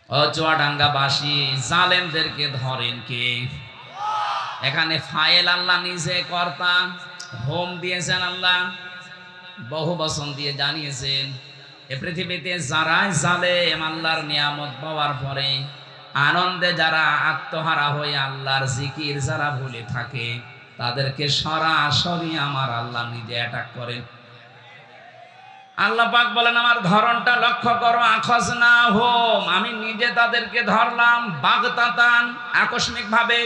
ও চুয়াডাঙ্গাবাসী, জালেমদেরকে ধরেন কে? এখানে ফাইল আল্লাহ নিজে কর্তা, হোম দিয়েছেন আল্লাহ, বহু বচন দিয়ে জানিয়েছেন এ পৃথিবীতে যারাই জালেম আল্লাহর নিয়ামত পাওয়ার পরে আনন্দে যারা আত্মহারা হয়ে আল্লাহর জিকির যারা ভুলে থাকে, তাদেরকে সরাসরি আমার আল্লাহ নিজে অ্যাটাক করেন। আল্লাহ পাক বলেন, আমার ধরনটা লক্ষ্য করো, আখজনা হোম, আমি নিজে তাদেরকে ধরলাম বাগতাতান, আকস্মিক ভাবে,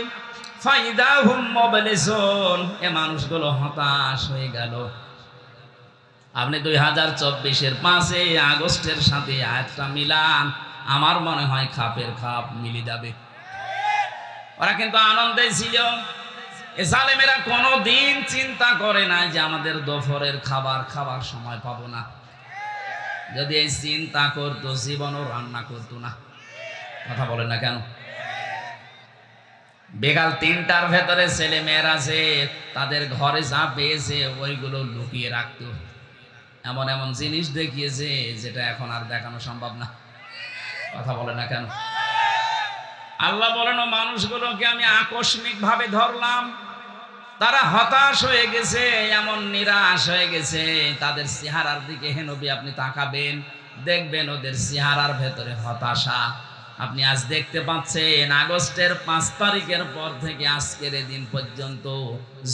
ফাইদা হুম মুবলিসুন, এ মানুষগুলো হতাশ হয়ে গেল। আপনি 2024-এর 5 আগস্টের সাথে আয়াতটা মিলান, আমার মনে হয় খাপের খাপ মিলে যাবে। ওরা কিন্তু আনন্দে ছিল। এ জালেমেরা কোনোদিন চিন্তা করে না যে আমাদের দুপুরের খাবার খাবার সময় পাবো না। যদি এই চিন্তা করতো, জীবনও রান্না করতো না। কথা বলেন না কেন? বেকাল 3টার ভেতরে ছেলে মেয়েরা আছে, তাদের ঘরে যা পেয়েছে ওইগুলো লুকিয়ে রাখতো। এমন এমন জিনিস দেখিয়েছে যেটা এখন আর দেখানো সম্ভব না। কথা বলে না কেন? আল্লাহ বলেন, ও মানুষগুলোকে আমি আকস্মিক ভাবে ধরলাম, তারা হতাশ হয়ে গেছে, এমন নিরাশ হয়ে গেছে। তাদের চেহারার দিকে হে নবী আপনি তাকাবেন, দেখবেন ওদের চেহারার ভেতরে হতাশা। আপনি আজ দেখতে পাচ্ছেন আগস্টের 5 তারিখের পর থেকে আজকের দিন পর্যন্ত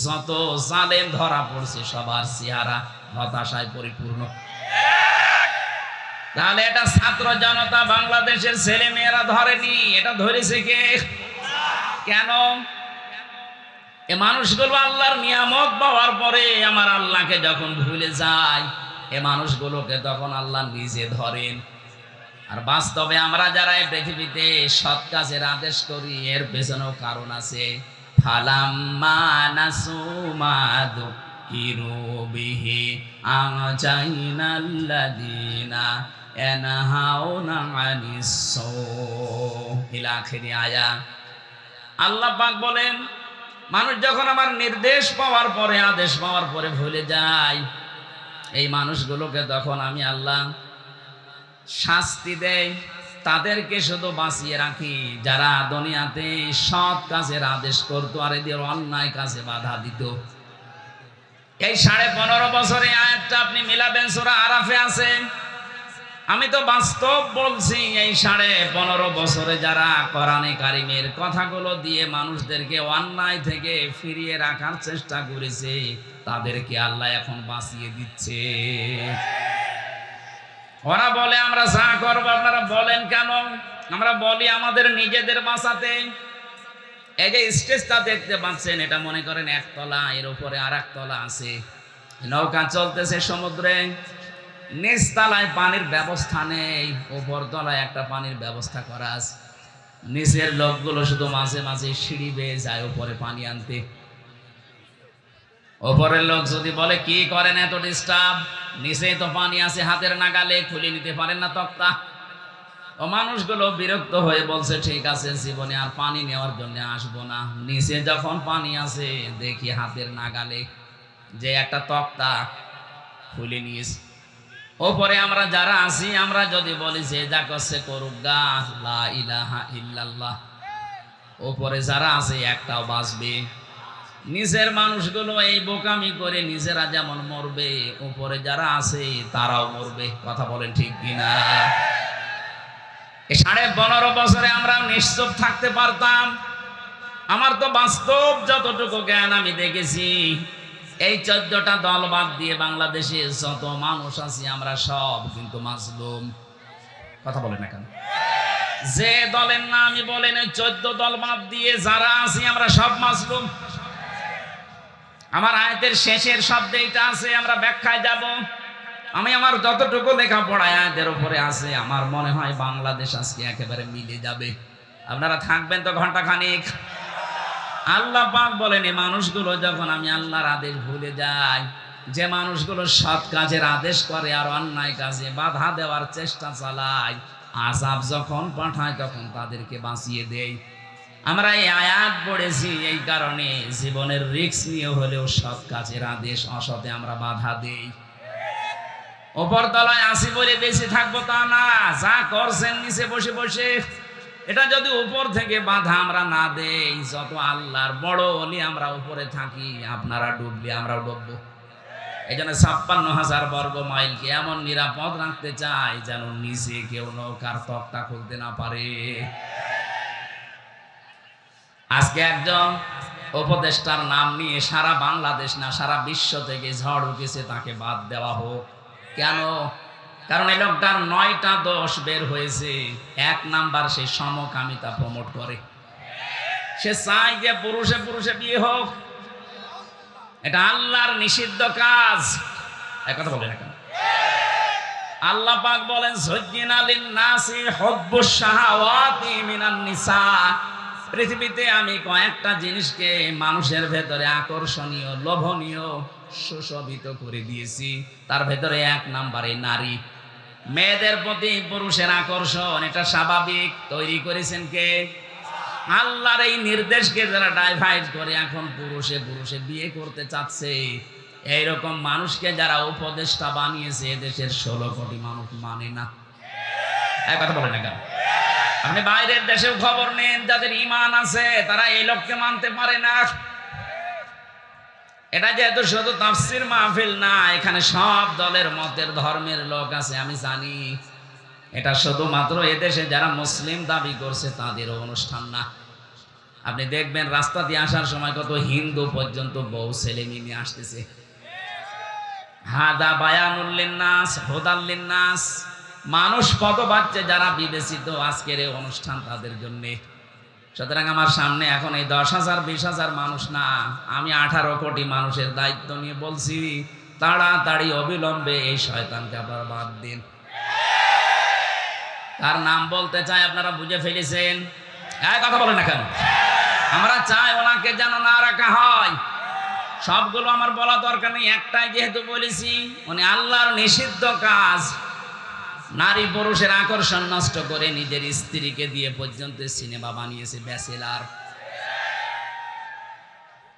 যত জালেম ধরা পড়ছে সবার চেহারা হতাশায় পরিপূর্ণ। তাহলে এটা ছাত্র জনতা বাংলাদেশের ছেলে মেয়েরা ধরেনি, এটা ধরেছে কে? কেন? এ মানুষগুলো আল্লাহর নিয়ামত পাওয়ার পরে আমার আল্লাহকে যখন ভুলে যায়, এ মানুষগুলোকে তখন আল্লাহ নিজে ধরেন। আর বাস্তবে আমরা যারা এই পৃথিবীতে সৎ কাজের আদেশ করি, এর পেছনেও কারণ আছে। ফালাম্মা নাসু মা যুকিরু বিহি আনজাইনাল্লাযীনা ইয়ানহাউনা আনিস সূ ইলা আখিরি আয়াত। আল্লাহ পাক বলেন, মানুষ যখন আমার নির্দেশ পাওয়ার পরে, আদেশ পাওয়ার পরে ভুলে যায়, এই মানুষগুলোকে তখন আমি আল্লাহ শাস্তি দেই। তাদেরকে শুধু বাঁচিয়ে রাখি যারা দুনিয়াতে সৎ কাজের আদেশ করতো আর এদের অন্যায় কাজে বাধা দিত। এই 15.5 বছরে আয়াতটা আপনি মিলাবেন, সূরা আরাফে আছে। আমি তো বাস্তব বলছি, এই 15.5 বছরে যারা কোরআনে কারিমের কথাগুলো দিয়ে মানুষদেরকে অন্যায় থেকে ফিরিয়ে রাখার চেষ্টা করেছে, তাদেরকে আল্লাহ এখন বাঁচিয়ে দিচ্ছে। ওরা বলে আমরা যা করবো, আপনারা বলেন কেন? আমরা বলি আমাদের নিজেদের বাঁচাতে। এই যে স্টেজটা দেখতে পাচ্ছেন, এটা মনে করেন একতলা, এর উপরে আর একতলা আছে, নৌকা চলতেছে সমুদ্রে। নিচতলায় পানির ব্যবস্থা নেই, উপর তলায় একটা পানির ব্যবস্থা করা আছে। নিচের লোকগুলো শুধু মাঝে মাঝে সিঁড়ি বেয়ে যায় উপরে পানি আনতে। ওপরের লোক যদি বলে কি করেন এত ডিস্টার্ব, নিচেই তো পানি আছে হাতের নাগালে, খুলে নিতে পারেন না তক্তা? ও মানুষগুলো বিরক্ত হয়ে বলছে, ঠিক আছে, জীবনে আর পানি নেওয়ার জন্য আসবো না। নিচে যখন পানি আছে দেখি হাতের নাগালে, যে একটা তক্তা খুলে নিয়েছে। ওপরে আমরা যারা আছি, আমরা যদি বলি যে যা করছে করুক গা, লা ইলাহা ইল্লাল্লাহ, ওপরে যারা আছে একটাও বাঁচবে। নিচের মানুষগুলো এই বোকামি করে নিজেরা যেমন মরবে, উপরে যারা আছে তারাও মরবে। কথা বলেন ঠিক কিনা? এই 15.5 বছরে আমরা নিশ্চুপ থাকতে পারতাম। আমার তো বাস্তব যতটুকু জ্ঞান আমি দেখেছি, এই 14টা দল বাদ দিয়ে বাংলাদেশে যত মানুষ আছি আমরা সব কিন্তু মাজলুম। কথা বলেন না কেন? যে দলের নামই বলেন, 14 দল বাদ দিয়ে যারা আছি আমরা সব মাজলুম। আমার আয়াতের শেষের শব্দে এটা আছে, আমরা ব্যাখ্যায় যাব। আমি আমার যতটুকু লেখাপড়া আয়াতের উপরে আছে, আমার মনে হয় বাংলাদেশ আজকে একেবারে মিলে যাবে। আপনারা থাকবেন তো ঘন্টা খানিক। আল্লাহ পাক বলেন, এই মানুষগুলো যখন আমি আল্লাহর আদেশ ভুলে যাই, যে মানুষগুলো সৎ কাজের আদেশ করে আর অন্যায় কাজে বাধা দেওয়ার চেষ্টা চালায়, আযাব যখন পাঠায় তখন তাদেরকে বাঁচিয়ে দেই। আমরা এই আয়াত পড়েছি এই কারণে, জীবনের রিস্ক নিয়ে হলেও সৎ কাজের আদেশ অসতে আমরা বাধা দেই। উপর তলায় আসি বলে বেশি থাকবো তা না, যা করছেন নিচে বসে বসে। এটা যদি উপর থেকে বাধা আমরা না দেই, যত আল্লাহর বড় ওলি আমরা উপরে থাকি, আপনারা ডুবলে আমরাও ডুববো। এই জন্য 56,000 বর্গ মাইলকে এমন নিরাপদ রাখতে চাই যেন নিচে কেউ নৌকার তক্তা খুলতে না পারে। আজকে একজন উপদেষ্টার নাম নিয়ে সারা বাংলাদেশ না সারা বিশ্ব থেকে ঝড় উঠেছে, তাকে বাদ দেওয়া হোক। কেন? কারণ এই লোকটার 9টা দোষ বের হয়েছে। 1 নাম্বার, সে সমকামিতা প্রমোট করে। সে চায় যে পুরুষে পুরুষে বিয়ে হোক। এটা আল্লাহর নিষিদ্ধ কাজ। একথা বলেন এখন। আল্লাহ পাক বলেন যুজ্জিনা লিন-নাসি হুব্বুশ শাহাওয়াতি মিনান নিসা। পৃথিবীতে আমি কয়েকটা জিনিসকে মানুষের ভেতরে আকর্ষণীয়, লোভনীয়, সুশোভিত করে দিয়েছি। তার ভেতরে 1 নাম্বারে নারী। মেয়েদের প্রতি পুরুষের আকর্ষণ, এটা স্বাভাবিক। তৈরি করেছেন কে? আল্লাহর এই নির্দেশকে যারা ডাইভাইড করে এখন পুরুষে পুরুষে বিয়ে করতে চাচ্ছে, এইরকম মানুষকে যারা উপদেষ্টা বানিয়েছে এদেশের 16 কোটি মানুষ মানে না। এক কথা বলেন না কেন? আপনি বাইরের দেশেও খবর নেন, যাদের ঈমান আছে তারা এই লোককে মানতে পারে না। এটা যেহেতু শুধু তাফসীর মাহফিল না, এখানে সব দলের মতের ধর্মের লোক আছে, আমি জানি। এটা শুধুমাত্র এদেশে যারা মুসলিম দাবি করছে তাদেরও অনুষ্ঠান না। আপনি দেখবেন রাস্তা দিয়ে আসার সময় কত হিন্দু পর্যন্ত বউ ছেলে নিয়ে আসতেছে। হাদা বায়ানুল লিন্নাস হুদাল লিন্নাস। মানুষ কত বাচ্চা যারা বিবেচিত আজকের এই অনুষ্ঠান তাদের জন্য। সুতরাং আমার সামনে এখন এই 10,000 20,000 মানুষ না, আমি 18 কোটি মানুষের দায়িত্ব নিয়ে বলছি, তাড়াতাড়ি অবিলম্বে এই শয়তানকে আপনারা বাদ দিন। তার নাম বলতে চাই, আপনারা বুঝে ফেলেছেন। এই কথা বলেন না কেন? আমরা চাই ওনাকে যেন না রাখা হয়। সবগুলো আমার বলা দরকার নেই, একটাই যেহেতু বলেছি, উনি আল্লাহর নিষিদ্ধ কাজ, নারী পুরুষের আকর্ষণ নষ্ট করে নিজের স্ত্রীকে দিয়ে পর্যন্ত সিনেমা বানিয়েছে ব্যাচেলার।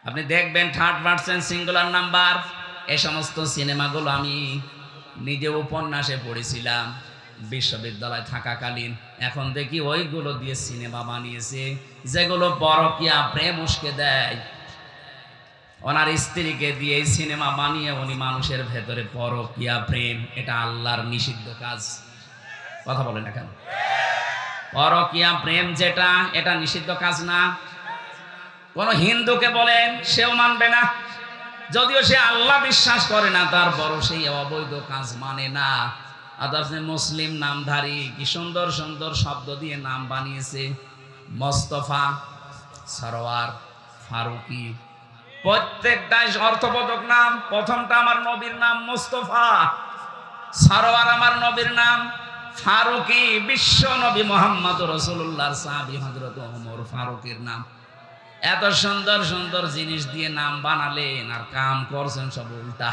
আপনি দেখবেন 3rd সিঙ্গুলার নাম্বার। এই সমস্ত সিনেমাগুলো আমি নিজে উপন্যাসে পড়েছিলাম বিশ্ববিদ্যালয় থাকাকালীন। এখন দেখি ওইগুলো দিয়ে সিনেমা বানিয়েছে, যেগুলো পরকীয়া প্রেম উস্কে দেয়। ওনার স্ত্রীকে দিয়ে এই সিনেমা বানিয়ে উনি মানুষের ভেতরে পরকীয়া প্রেম, এটা আল্লাহর নিষিদ্ধ কাজ। কথা বলেন না কেন? পরকীয়া প্রেম যেটা, এটা নিষিদ্ধ কাজ না। কোন হিন্দুকে বলেন, সেও মানবে না। যদিও সে আল্লাহ বিশ্বাস করে না, তারপরও সেই অবৈধ কাজ মানে না। আদার্স মুসলিম নামধারী কি সুন্দর সুন্দর শব্দ দিয়ে নাম বানিয়েছে। মোস্তফা, সরওয়ার, ফারুকি, প্রত্যেকটাই অর্থবোধক নাম। প্রথমটা আমার নবীর নাম মোস্তফা, সরওয়ার আমার নবীর নাম, ফারুকি বিশ্ব নবী মুহাম্মদ রাসূলুল্লাহর সাহাবী হযরত ওমর ফারুকের নাম। এত সুন্দর সুন্দর জিনিস দিয়ে নাম বানালেন আর কাম করছেন সব উল্টা।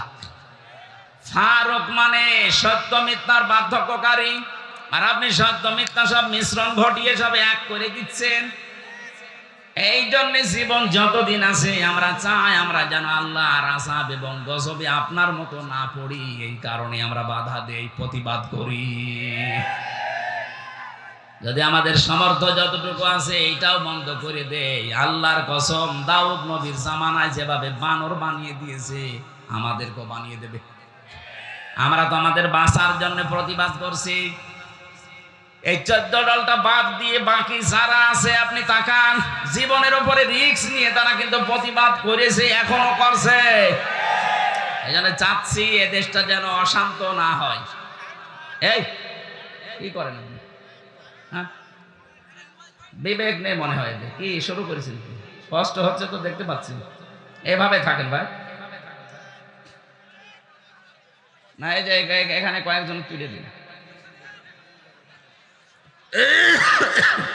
ফারুক মানে সত্য মিথ্যার পার্থক্যকারী, আর আপনি সত্য মিথ্যা সব মিশ্রণ ঘটিয়ে সব এক করে দিচ্ছেন। এই জন্য জীবন যতদিন আছে আমরা চাই আমরা যেন আল্লাহর আযাব এবং গজবে আপনার মতো না পড়ি। এই কারণে আমরা বাধা দেই, প্রতিবাদ করি। যদি আমাদের সামর্থ্য যতটুকু আছে এইটাও বন্ধ করে দেই, আল্লাহর কসম দাউদ নবীর জামানায় যেভাবে বানর বানিয়ে দিয়েছে আমাদেরকেও বানিয়ে দেবে। আমরা তো আমাদের বাঁচার জন্য প্রতিবাদ করছি। এই 14 দলটা বাদ দিয়ে বাকি যারা আছে আপনি তাকান, জীবনের উপরে রিস্ক নিয়ে তারা কিন্তু প্রতিবাদ করেছে, এখনো করছে। এই জন্য চাচ্ছি এ দেশটা যেন অশান্ত না হয়। এই কি করেন আপনি? হ্যাঁ, বিবেক নেই মনে হয়। কি শুরু করেছেন? কষ্ট হচ্ছে তো দেখতে পাচ্ছি। এভাবে থাকেন ভাই। না এই যে এখানে কয়েকজন তুলে দিন।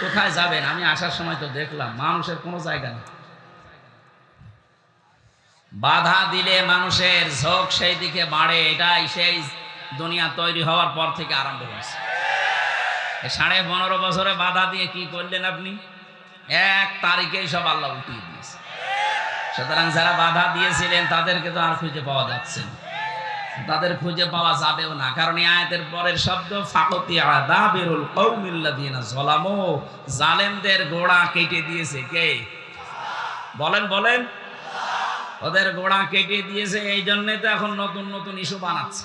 কোথায় যাবেন? আমি আসার সময় তো দেখলাম মানুষের কোনো জায়গা নেই। বাধা দিলে মানুষের ঝোঁক সেই দিকে বাড়ে। এটাই সেই দুনিয়া তৈরি হওয়ার পর থেকে আরম্ভ হয়েছে। 15.5 বছরে বাধা দিয়ে কি করলেন আপনি? 1 তারিখেই সব আল্লাহ উঠিয়ে দিয়েছে। সুতরাং যারা বাধা দিয়েছিলেন তাদেরকে তো আর খুঁজে পাওয়া যাচ্ছে না। তাদের খুঁজে পাওয়া যাবেও না, কারণ এই আয়াতের পরের শব্দ ফাকতিয়া দাবিরুল কওমিল্লাযিনা যালামু, জালেমদের গোড়া কেটে দিয়েছে কে? বলেন বলেন। ওদের গোড়া কেটে দিয়েছে। এই জন্যই তো এখন নতুন নতুন ইস্যু বানাচ্ছে।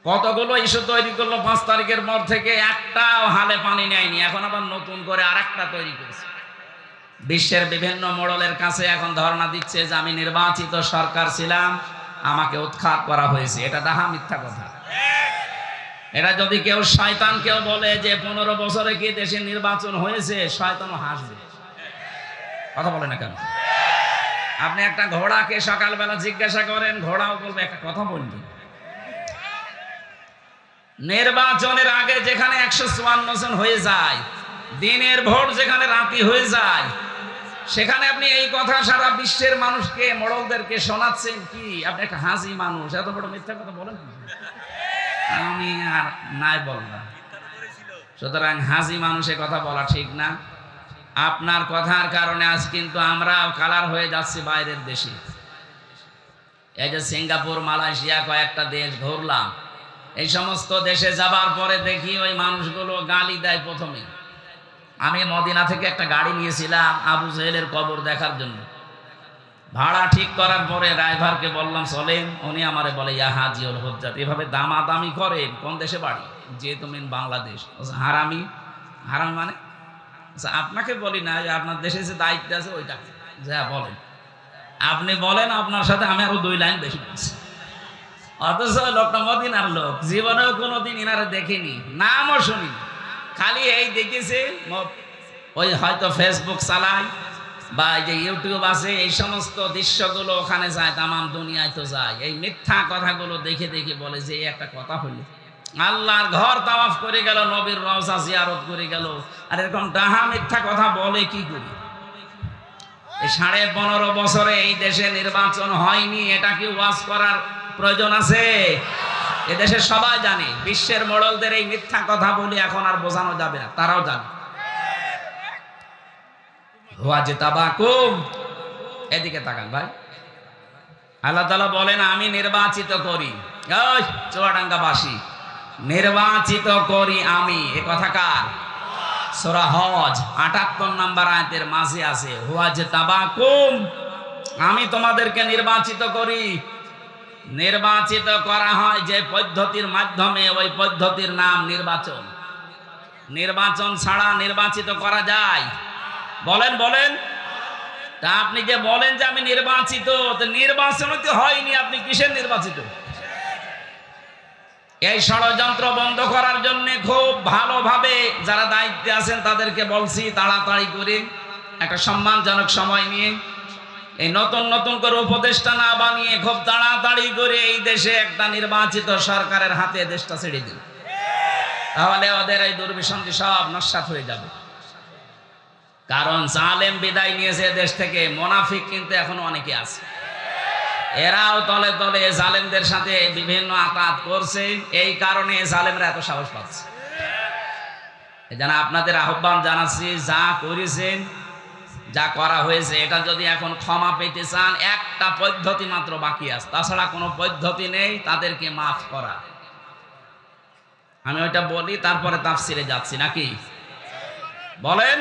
কতগুলো ইস্যু তৈরি করলো 5 তারিখের পর থেকে, একটাও হালে পানি নেয়নি, এখন আবার নতুন করে আরেকটা তৈরি করেছে। বিশ্বের বিভিন্ন মোড়লের কাছে এখন ধর্ণা দিচ্ছে যে আমি নির্বাচিত সরকার ছিলাম, আমাকে উৎখাত করা হয়েছে। এটা ডাহা মিথ্যা কথা। এটা যদি কেউ শয়তান কেউ বলে যে 15 বছরে কি দেশে নির্বাচন হয়েছে, শয়তানও হাসবে। কথা বলে না কেন? আপনি একটা ঘোড়াকে সকালবেলা জিজ্ঞাসা করেন, ঘোড়াও বলবে একটা কথা বলবেন। নির্বাচনের আগে যেখানে 154 জন হয়ে যায়, দিনের ভোট যেখানে রাতি হয়ে যায়, সেখানে আপনি এই কথা সারা বিশ্বের মানুষকে, মোড়লদেরকে শোনাচ্ছেন কি? আপনি একটা হাসি মানুষ, এত বড় মিথ্যা কথা বলেন? আমি আর নাই বললাম। সুতরাং হাসি মানুষের কথা বলা ঠিক না। আপনার কথার কারণে আজ কিন্তু আমরাও কালার হয়ে যাচ্ছি বাইরের দেশে। এই যে সিঙ্গাপুর, মালয়েশিয়া, কয়েকটা দেশ ঘুরলাম। এই সমস্ত দেশে যাবার পরে দেখি ওই মানুষগুলো গালি দেয়। প্রথমে আমি মদিনা থেকে একটা গাড়ি নিয়েছিলাম আবু জেহেলের কবর দেখার জন্য। ভাড়া ঠিক করার পরে ড্রাইভারকে বললাম চলেন, উনি আমারে বলে ইয়া হাজিউল হুজ্জাত। এভাবে দামাদামি করেন। কোন দেশে বাড়ি? যে তুমি বাংলাদেশ। হারামি। হারামি মানে? আপনাকে বলি না, আপনার দেশে যে দায়িত্ব আছে ওইটা যা বলেন। আপনি বলেন, আপনার সাথে আমি আরো 2 লাইন বেশি বলছি। অথচ লোকটা মদিনার লোক, জীবনেও কোনোদিন ইনারে দেখিনি, নামও শুনি। খালি এই দেখেছে ওই হয়তো ফেসবুক চালায় বা এই যে ইউটিউব আছে, এই সমস্ত দৃশ্যগুলো ওখানে যায়, তামাম দুনিয়ায় তো যায়। এই মিথ্যা কথাগুলো দেখে দেখে বলে যে এই একটা কথা হলো, আল্লাহর ঘর তাওয়াফ করে গেল, নবীর রওজা জিয়ারত করে গেল, আর এরকম ডাহা মিথ্যা কথা বলে কি করি? এই 15.5 বছরে এই দেশে নির্বাচন হয়নি, এটা কি ওয়াজ করার প্রয়োজন আছে? এদেশে সবাই জানে। বিশ্বের মোড়লদের এই মিথ্যা কথা বলি এখন আর বোঝানো যাবে না, তারাও জানে। এদিকে তাকান ভাই। আল্লাহ তাআলা বলেন আমি নির্বাচিত করি। ওই চুয়াডাঙ্গাবাসী, নির্বাচিত করি আমি। এ কথা কার? সূরা হজ 78 নম্বর আয়াতের মাঝে আছে ওয়াজতাবাকুম, আমি তোমাদেরকে নির্বাচিত করি। নির্বাচিত করা হয় যে পদ্ধতির মাধ্যমে, ওই পদ্ধতির নাম নির্বাচন। নির্বাচন ছাড়া নির্বাচিত করা যায়? বলেন বলেন। তা আপনি যে বলেন যে আমি নির্বাচিত, তো নির্বাচন তো হয়নি, আপনি কিসের নির্বাচিত? এই ষড়যন্ত্র বন্ধ করার জন্য খুব ভালোভাবে যারা দায়িত্বে আছেন তাদেরকে বলছি তাড়াতাড়ি করে একটা সম্মানজনক সময় নিয়ে, এই নতুন নতুন করে উপদেষ্টা না বানিয়ে খুব তাড়াতাড়ি করে এই দেশে একটা নির্বাচিত সরকারের হাতে দেশটা ছেড়ে দিন। তাহলে ওদের এই দুর্বিসন্ধি সব নস্যাৎ হয়ে যাবে। কারণ জালেম বিদায় নিয়েছে দেশ থেকে, মুনাফিক কিন্তু এখনো অনেকে আছে। এরাও তলে তলে জালেমদের সাথে বিভিন্ন আঘাত করছে। এই কারণে জালেমরা এত সাহস পাচ্ছে। এজন্য আপনাদের আহ্বান জানাচ্ছি, যা করেছেন, যা করা হয়েছে, এটা যদি এখন ক্ষমা পেতে চান, একটা পদ্ধতি মাত্র বাকি আছে, তাছাড়া কোনো পদ্ধতি নেই তাদেরকে মাফ করা। আমি ওইটা বলি, তারপরে তাফসিরে যাচ্ছি নাকি বলেন।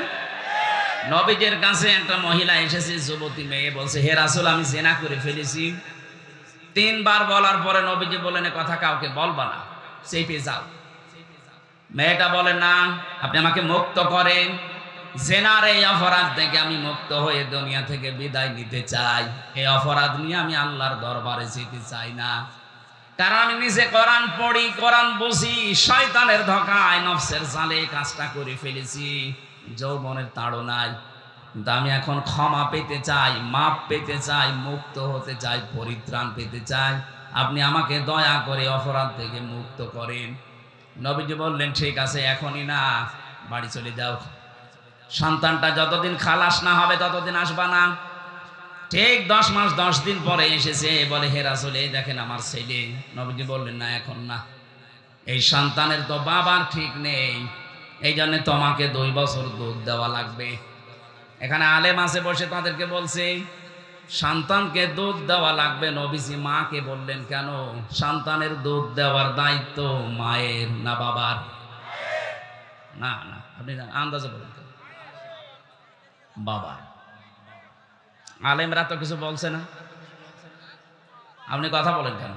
নবীজির কাছে একটা মহিলা এসেছে, যুবতী মেয়ে, বলছে হে রাসূল আমি জিনা করে ফেলেছি। 3 বার বলার পরে নবীজি বলেন এ কথা কাউকে বলবা না, চেপে যাও। মেয়েটা বলে না, আপনি আমাকে মুক্ত করেন, জিনার এই অপরাধ থেকে আমি মুক্ত হয়ে দুনিয়া থেকে বিদায় নিতে চাই। এই অপরাধ নিয়ে আমি আল্লাহর দরবারে যেতে চাই না, কারণ আমি নিজে কোরআন পড়ি, কোরআন বুঝি, শয়তানের ধোঁকায় নফসের জালে কাজটা করে ফেলেছি, যৌবনের তাড়নায়। কিন্তু আমি এখন ক্ষমা পেতে চাই, মাপ পেতে চাই, মুক্ত হতে চাই, পরিত্রাণ পেতে চাই। আপনি আমাকে দয়া করে অপরাধ থেকে মুক্ত করেন। নবীজি বললেন ঠিক আছে, এখনই না, বাড়ি চলে যাও। সন্তানটা যতদিন খালাস না হবে ততদিন আসবা না। ঠিক 10 মাস 10 দিন পরে এসেছে, বলে হে রাসূল এই দেখেন আমার ছেলে। নবীজি বললেন না, এখন না, এই সন্তানের তো বাবার ঠিক নেই, এই জন্য তোমাকে 2 বছর দুধ দেওয়া লাগবে। এখানে আলেম আছে বসে, তাদেরকে বলছে সন্তানকে দুধ দেওয়া লাগবে, নবীজি মাকে বললেন কেন? সন্তানের দুধ দেওয়ার দায়িত্ব মায়ের না বাবার? না না, আপনি আন্দাজে বলেন কেন? বাবার। আলেমরা তো কিছু বলছে না, আপনি কথা বলেন কেন?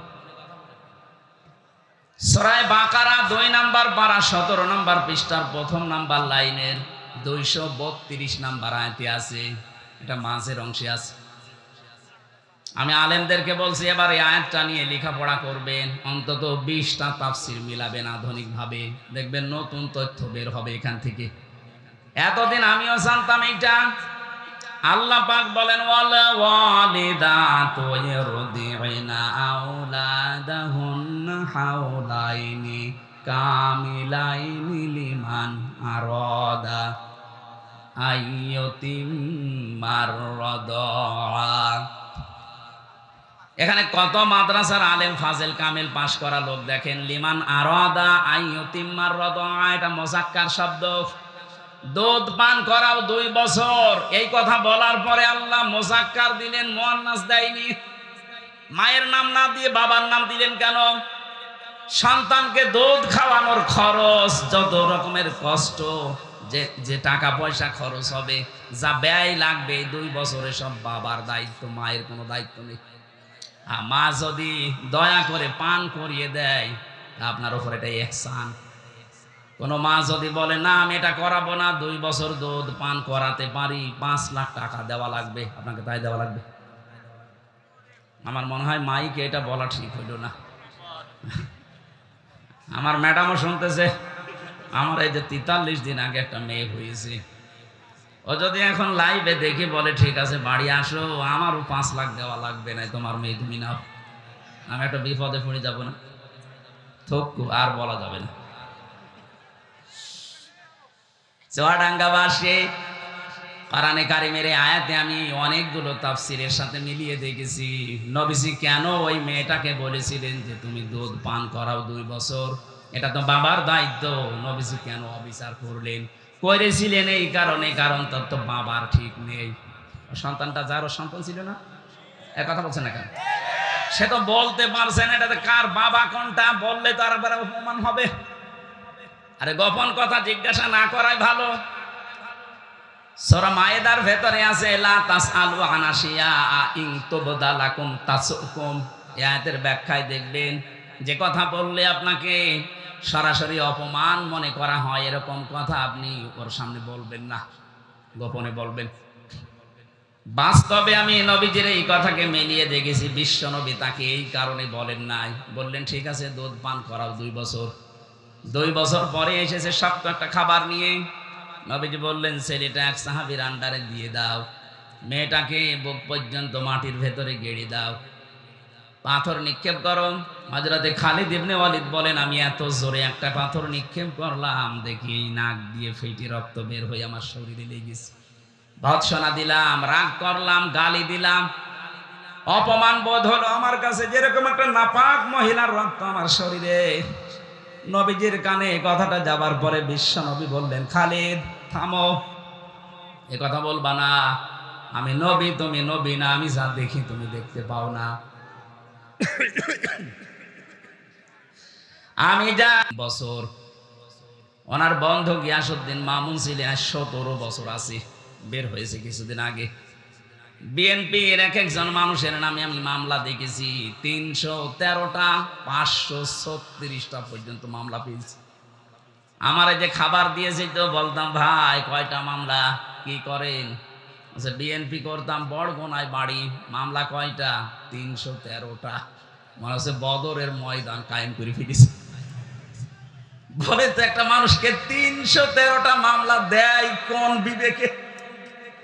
সূরা বাকারা 2 নাম্বার পারা 17 নাম্বার পৃষ্ঠার 1 নাম্বার লাইনের 232 নাম্বার আয়াতে আছে, এটা মাঝের অংশে আছে। আমি আলেমদেরকে বলছি এবার এই আয়াতটা নিয়ে লেখাপড়া করবেন, অন্তত 20টা তাফসীর মিলাবেন আধুনিকভাবে, দেখবেন নতুন তথ্য বের হবে এখান থেকে। এতদিন আমিও জানতাম এইটা। আল্লাহ পাক বলেন ওয়ালা ওয়ালিদাতু ইরদিনা আওলাদাহুন্না হাওলাইনি কামিলাইনি লিমান আরাদা আইয়ুতিম্মার রাদা। এখানে কত মাদ্রাসার আলেম ফাজেল কামিল পাশ করা লোক দেখেন, লিমান আরাদা আইয়ুতিম্মার রাদা, এটা মুযাক্কার শব্দ। দুধ পান করাও 2 বছর, এই কথা বলার পরে আল্লাহ মুযাক্কার দিলেন, মুয়ান্নাস দেয়নি। মায়ের নাম না দিয়ে বাবার নাম দিলেন কেন? সন্তানকে দুধ খাওয়ানোর খরচ, যত রকমের কষ্ট, যে টাকা পয়সা খরচ হবে, যা ব্যয় লাগবে 2 বছরে সব বাবার দায়িত্ব, মায়ের কোনো দায়িত্ব নেই। মা যদি দয়া করে পান করিয়ে দেয় আপনার উপর এটা ইহসান। কোন মা যদি বলে না আমি এটা করাবো না, 2 বছর দুধ পান করাতে পারি, 5 লাখ টাকা দেওয়া লাগবে, আপনাকে তাই দেওয়া লাগবে? আমার মনে হয় মাইকে এটা বলা ঠিক হইল না। আমার ম্যাডামও শুনতেছে। আমার এই যে 43 দিন আগে একটা মেয়ে হয়েছে, ও যদি এখন লাইভে দেখি বলে ঠিক আছে বাড়ি আসো, আমারও 5 লাখ দেওয়া লাগবে, না তোমার মেয়ে তুমি নাও, আমি একটা বিপদে পড়ে যাব না? থক্কু, আর বলা যাবে না। চুয়াডাঙ্গাবাসী কোরআনে কারিমের আয়াতে আমি অনেকগুলো তাফসীরের সাথে মিলিয়ে দেখেছি, নবীজি কেন ওই মেয়েটাকে বলেছিলেন যে তুমি দুধ পান করাও 2 বছর, এটা তো বাবার দায়িত্ব, নবীজি কেন অবিচার করলেন? করেছিলেন এই কারণে, কারণ তার তো বাবার ঠিক নেই। সন্তানটা যার, সন্তান ছিল না, এর কথা বলছেন না কেন? সে তো বলতে পারছে না এটাতে কার বাবা কোনটা, বললে তো আর অপমান হবে। আরে গোপন কথা জিজ্ঞাসা না করাই ভালো। সূরা মায়েদার ভেতরে আছে লা তাসআলু আন আশিয়া ইন তুবদা লাকুম তাসুকুম। এই আয়াতের ব্যাখ্যায় দেখবেন যে কথা বললে আপনাকে সরাসরি অপমান মনে করা হয়, এরকম কথা আপনি ওর সামনে বলবেন না, গোপনে বলবেন। বাস্তবে আমি নবীজির এই কথাকে মিলিয়ে দেখেছি, বিশ্ব নবী তাকে এই কারণে বলেন নাই, বললেন ঠিক আছে দুধ পান করাও 2 বছর। 2 বছর পরে এসেছে শক্ত একটা খাবার নিয়ে, নবীজি বললেন ছেলেটা এক সাহাবীর আন্ডারে দিয়ে দাও, মেয়েটাকে বুক পর্যন্ত মাটির ভেতরে গেড়ে দাও, পাথর নিক্ষেপ করো। হযরতে খালিদ ইবনে ওয়ালিদ বলেন আমি এত জোরে একটা পাথর নিক্ষেপ করলাম, দেখি নাক দিয়ে ফেটে রক্ত বের হয়ে আমার শরীরে লেগেছে। ভৎসনা দিলাম, রাগ করলাম, গালি দিলাম, অপমান বোধ হলো আমার কাছে, যেরকম একটা নাপাক মহিলার রক্ত আমার শরীরে। নবীজির কানে কথাটা যাবার পরে বিশ্ব নবী বললেন খালিদ থামো, এ কথা বলবা না, আমি নবী তুমি নবী না, আমি যা দেখি তুমি দেখতে পাও না। আমি যা বছর, ওনার বন্ধু গিয়াসউদ্দিন মামুন ছিলেন 17 বছর আছে, বের হয়েছে কিছুদিন আগে। বিএনপির এক একজন মানুষের নামে আমি মামলা দেখেছি, 313টা 536টা পর্যন্ত মামলা পেয়েছি। আমার এই যে খাবার দিয়েছি তো বলতাম ভাই কয়টা মামলা, কি করেন? আচ্ছা বিএনপি করতাম, বড়গোনায় বাড়ি, মামলা কয়টা? 313টা। মনে হচ্ছে বদরের ময়দান কায়েম করে ফেলেছে। বলে তো একটা মানুষকে 313টা মামলা দেয় কোন বিবেকে?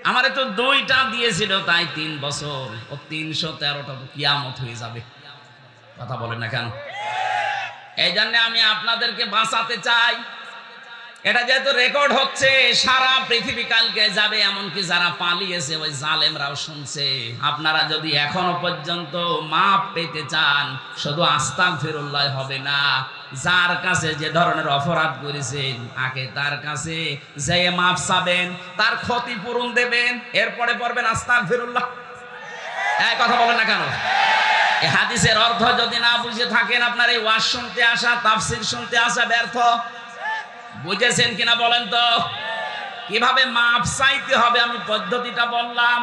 আমারে তো 2টা দিয়েছিল, তাই 3 বছর, ও 313টা তো কিয়ামত হয়ে যাবে। কথা বলেন না কেন? এই জন্য আমি আপনাদেরকে বাঁচাতে চাই। এটা যেহেতু রেকর্ড হচ্ছে, সারা পৃথিবী কালকে যাবে, এমনকি যারা পালিয়েছে ওই জালেমরাও শুনছে। আপনারা যদি এখনো পর্যন্ত মাপ পেতে চান, শুধু আস্তাগফিরুল্লাহ হবে না, যার কাছে যে ধরনের অপরাধ করেছেন আগে তার কাছে যে মাপ চাবেন, তার ক্ষতিপূরণ দেবেন, এরপরে পড়বেন আস্তাগফিরুল্লাহ। এই কথা বলেন না কেন? এই হাদিসের অর্থ যদি না বুঝে থাকেন, আপনার এই ওয়াজ শুনতে আসা, তাফসীর শুনতে আসা ব্যর্থ। বুঝেছেন কিনা বলেন তো? কিভাবে মাপ চাইতে হবে আমি পদ্ধতিটা বললাম।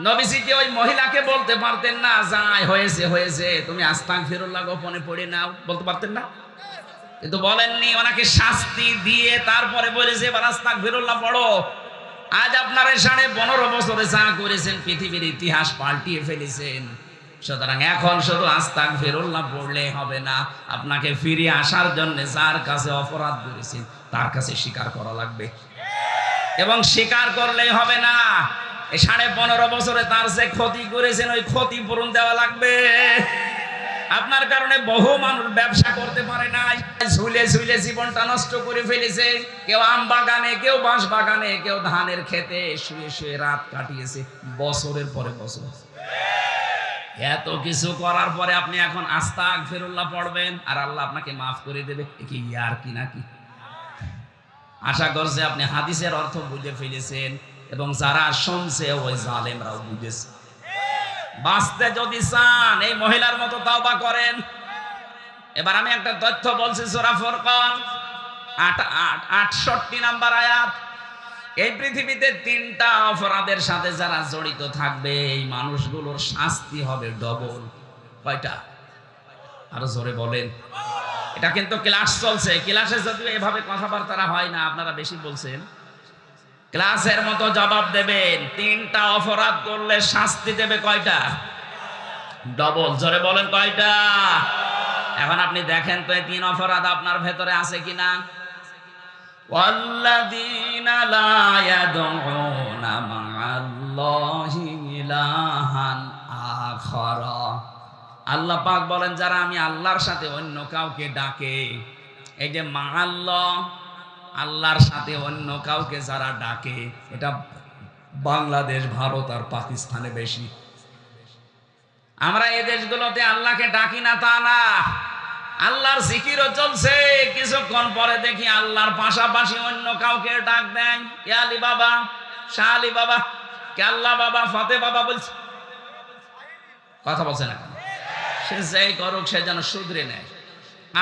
নবীজি কি ওই মহিলাকে বলতে পারতেন না, যাই হয়েছে হয়েছে, তুমি আস্তাগফিরুল্লাহ গোপনে পড়ে নাও, বলতে পারতেন না? কিন্তু বলেননি, ওনাকে শাস্তি দিয়ে তারপরে বলেছে এবার আস্তাগফিরুল্লাহ পড়ো। আজ আপনারা 15.5 বছরে যা করেছেন পৃথিবীর ইতিহাস পাল্টিয়ে ফেলেছেন। সুতরাং এখন শুধু আস্তাগফিরুল্লাহ পড়লে হবে না, আপনাকে ফিরে আসার জন্য যার কাছে অপরাধ করেছেন তার কাছে স্বীকার করা লাগবে। এবং স্বীকার করলেই হবে না, এই 15.5 বছরে তার যে ক্ষতি করেছেন ওই ক্ষতিপূরণ দেওয়া লাগবে। আপনার কারণে বহু মানুষ ব্যবসা করতে পারে নাই, ঝুলে ঝুলে জীবনটা নষ্ট করে ফেলেছে। কেউ আম বাগানে, কেউ বাঁশ বাগানে, কেউ ধানের খেতে শুয়ে শুয়ে রাত কাটিয়েছে বছরের পরে বছর। এত কিছু করার পরে আপনি এখন আস্তাগফিরুল্লাহ পড়বেন আর আল্লাহ আপনাকে মাফ করে দেবে, কি ইয়ার কি নাকি? আশা করছে আপনি হাদিসের অর্থ বুঝে ফেলেছেন এবং যারা শুনছে ওই জালেমরাও বুঝেছে। বাঁচতে যদি চান এই মহিলার মতো তাওবা করেন। এবার আমি একটা তথ্য বলছি, সূরা ফুরকান 68 নাম্বার আয়াত। এই পৃথিবীতে 3টা অপরাধের সাথে যারা জড়িত থাকবে এই মানুষগুলোর শাস্তি হবে ডবল। কয়টা? আরো জোরে বলেন। এটা কিন্তু ক্লাস চলছে, ক্লাসে যদিও এভাবে কথাবার্তা হয় না, আপনারা বেশি বলছেন। ক্লাসের মতো জবাব দেবেন। 3টা অপরাধ করলে শাস্তি দেবে কয়টা? ডবল। জোরে বলেন কয়টা? এখন আপনি দেখেন তো এই 3 অপরাধ আপনার ভেতরে আছে কিনা। ওয়াল্লাযীনা লা ইয়াদউনা মা'আল্লাহি ইলাহান আখারা। আল্লাহ পাক বলেন যারা আমি আল্লাহর সাথে অন্য কাউকে ডাকে, এই যে মা'আল্লাহ, আল্লাহর সাথে অন্য কাউকে যারা ডাকে, এটা বাংলাদেশ, ভারত আর পাকিস্তানে বেশি। আমরা এই দেশগুলোতে আল্লাহকে ডাকি না তা না, আল্লাহর জিকিরও চলছে, কিছুক্ষণ পরে দেখি আল্লাহর পাশাপাশি অন্য কাউকে ডাক দেয়। কে আলী বাবা, শাহ আলী বাবা, কে আল্লাহ বাবা, ফতে বাবা বলছে। কথা বলছে না কেন? সে যেই করুক সে যেন শুধরে নেয়।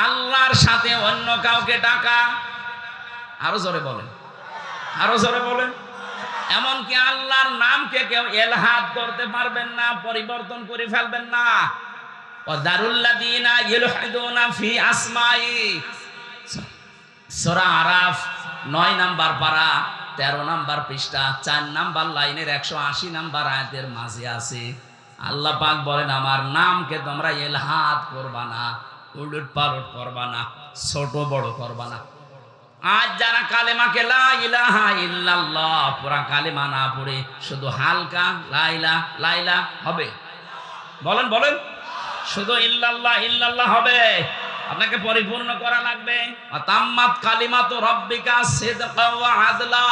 আল্লাহর সাথে অন্য কাউকে ডাকা, আরো জোরে বলেন, আরো জোরে বলেন। এমনকি আল্লাহর নামকে কেউ এলহাদ করতে পারবেন না, পরিবর্তন করে ফেলবেন না। ওয়াদারুল্লাযীনা ইলহাদুনা ফি আসমাই, সূরা আরাফ 9 নাম্বার পারা 13 নাম্বার পৃষ্ঠা 4 নাম্বার লাইনের 180 নাম্বার আয়াতের মাঝে আছে। আল্লাহ পাক বলেন আমার নামকে তোমরা এলহাদ করবা না, উলট পালট করবা না, ছোট বড় করবা না। আজ যারা কালেমাকে লা ইলাহা ইল্লাল্লাহ পুরা কালেমা না পড়ে শুধু হালকা লা ইলাহা হবে, বলেন বলেন, শুধু ইল্লাল্লাহ ইল্লাল্লাহ হবে, আপনাকে পরিপূর্ণ করা লাগবে। তাম্মাত কালিমাতু রাব্বিকা সিদকাও ওয়া আদলা।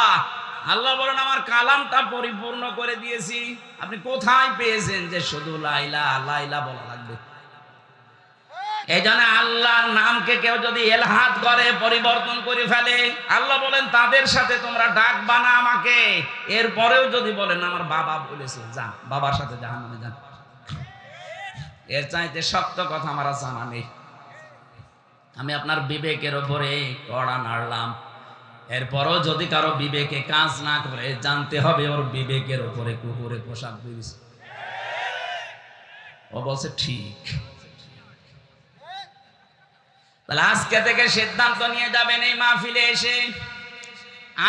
আল্লাহ বলেন আমার কালামটা পরিপূর্ণ করে দিয়েছি। আপনি কোথায় পেয়েছেন যে শুধু লা ইলাহা বলা লাগবে? এই জন্য আল্লাহর নামকে কেউ যদি এলহাদ করে, পরিবর্তন করে ফেলে, আল্লাহ বলেন তাদের সাথে তোমরা ডাকবা না আমাকে। এরপরেও যদি বলেন আমার বাবা বলেছে, যা বাবার সাথে জাহান্নামে যান। এর চাইতে শক্ত কথা আমার জানা নেই। আমি আপনার বিবেকের উপরে কড়া নাড়লাম, এরপরও যদি কারো বিবেকে কাজ না করে জানতে হবে ওর বিবেকের উপরে কুকুরে পোশাক দিয়েছে। ও বলছে ঠিক। তাহলে আজকে থেকে সিদ্ধান্ত নিয়ে যাবেন এই মাহফিলে এসে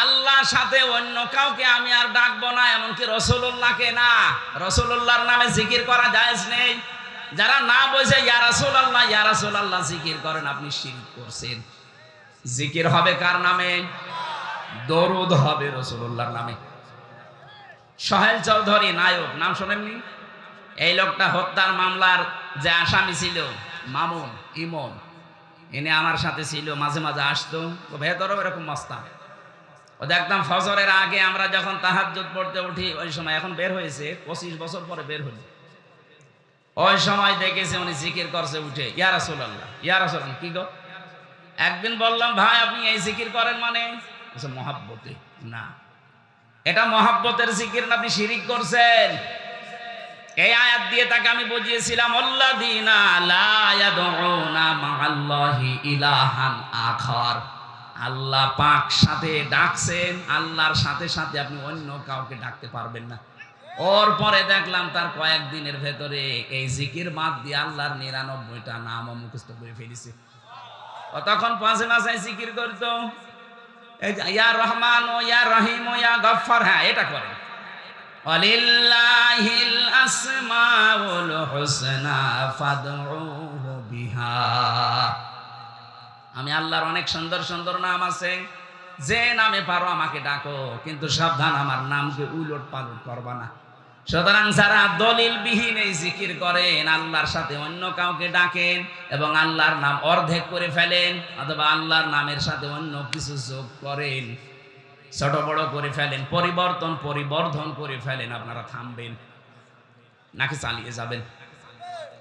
আল্লাহর সাথে অন্য কাউকে আমি আর ডাকবো না, এমনকি রাসূলুল্লাহকে না। রাসূলুল্লাহর নামে জিকির করা জায়েজ নেই। যারা না বোঝে ইয়া রাসূলুল্লাহ জিকির করেন, আপনি শিরক করছেন। জিকির হবে কার নামে? দরুদ হবে রাসূলুল্লাহর নামে। সোহেল চৌধুরী নায়ক, নাম শোনেননি? এই লোকটা হত্যার মামলার যে আসামি ছিল মামুন ইমন, এনে আমার সাথে ছিল, মাঝে মাঝে আসতো, ভেতরও এরকম মস্তান। ও দেখতাম ফজরের আগে আমরা যখন তাহাজ্জুদ পড়তে উঠি ওই সময়, এখন বের হয়েছে 25 বছর পরে বের হলো, ওই সময় দেখেছি উনি জিকির করছে উঠে, ইয়া রাসূলুল্লাহ। কি গো? একদিন বললাম ভাই আপনি এই জিকির করেন মানে? মহাব্বতে। না, এটা মহাব্বতের জিকির না, আপনি শিরিক করছেন। এই আয়াত দিয়ে তাকে আমি বুঝিয়েছিলাম আল্লাযীনা লা ইয়াদউনা মা'আল্লাহি ইলাহান আখার। আল্লাহ পাক সাথে ডাকছেন, আল্লাহর সাথে সাথে আপনি অন্য কাউকে ডাকতে পারবেন না। ওর পরে দেখলাম তার কয়েকদিনের ভেতরে এই জিকির বাদ দিয়ে আল্লাহর ৯৯টা নামও মুখস্থ করে ফেলেছে। ও তখন পাঁচে মাসায় জিকির করতো, এই যে ইয়া রহমান ও ইয়া রহিম ও ইয়া গফফার, হ্যাঁ এটা করে। ওয়ালিল্লাহিল আসমাউল হুসনা ফাদউহু বিহা। আমি আল্লাহর অনেক সুন্দর সুন্দর নাম আছে, যে নামে পারো আমাকে ডাকো, কিন্তু সাবধান আমার নামকে উলট পালট করবা না। সুতরাং যারা দলিল বিহীন এই জিকির করেন, আল্লাহর সাথে অন্য কাউকে ডাকেন এবং আল্লাহর নাম অর্ধেক করে ফেলেন অথবা আল্লাহর নামের সাথে অন্য কিছু যোগ করেন, ছোট বড় করে ফেলেন, পরিবর্ধন করে ফেলেন, আপনারা থামবেন নাকি চালিয়ে যাবেন?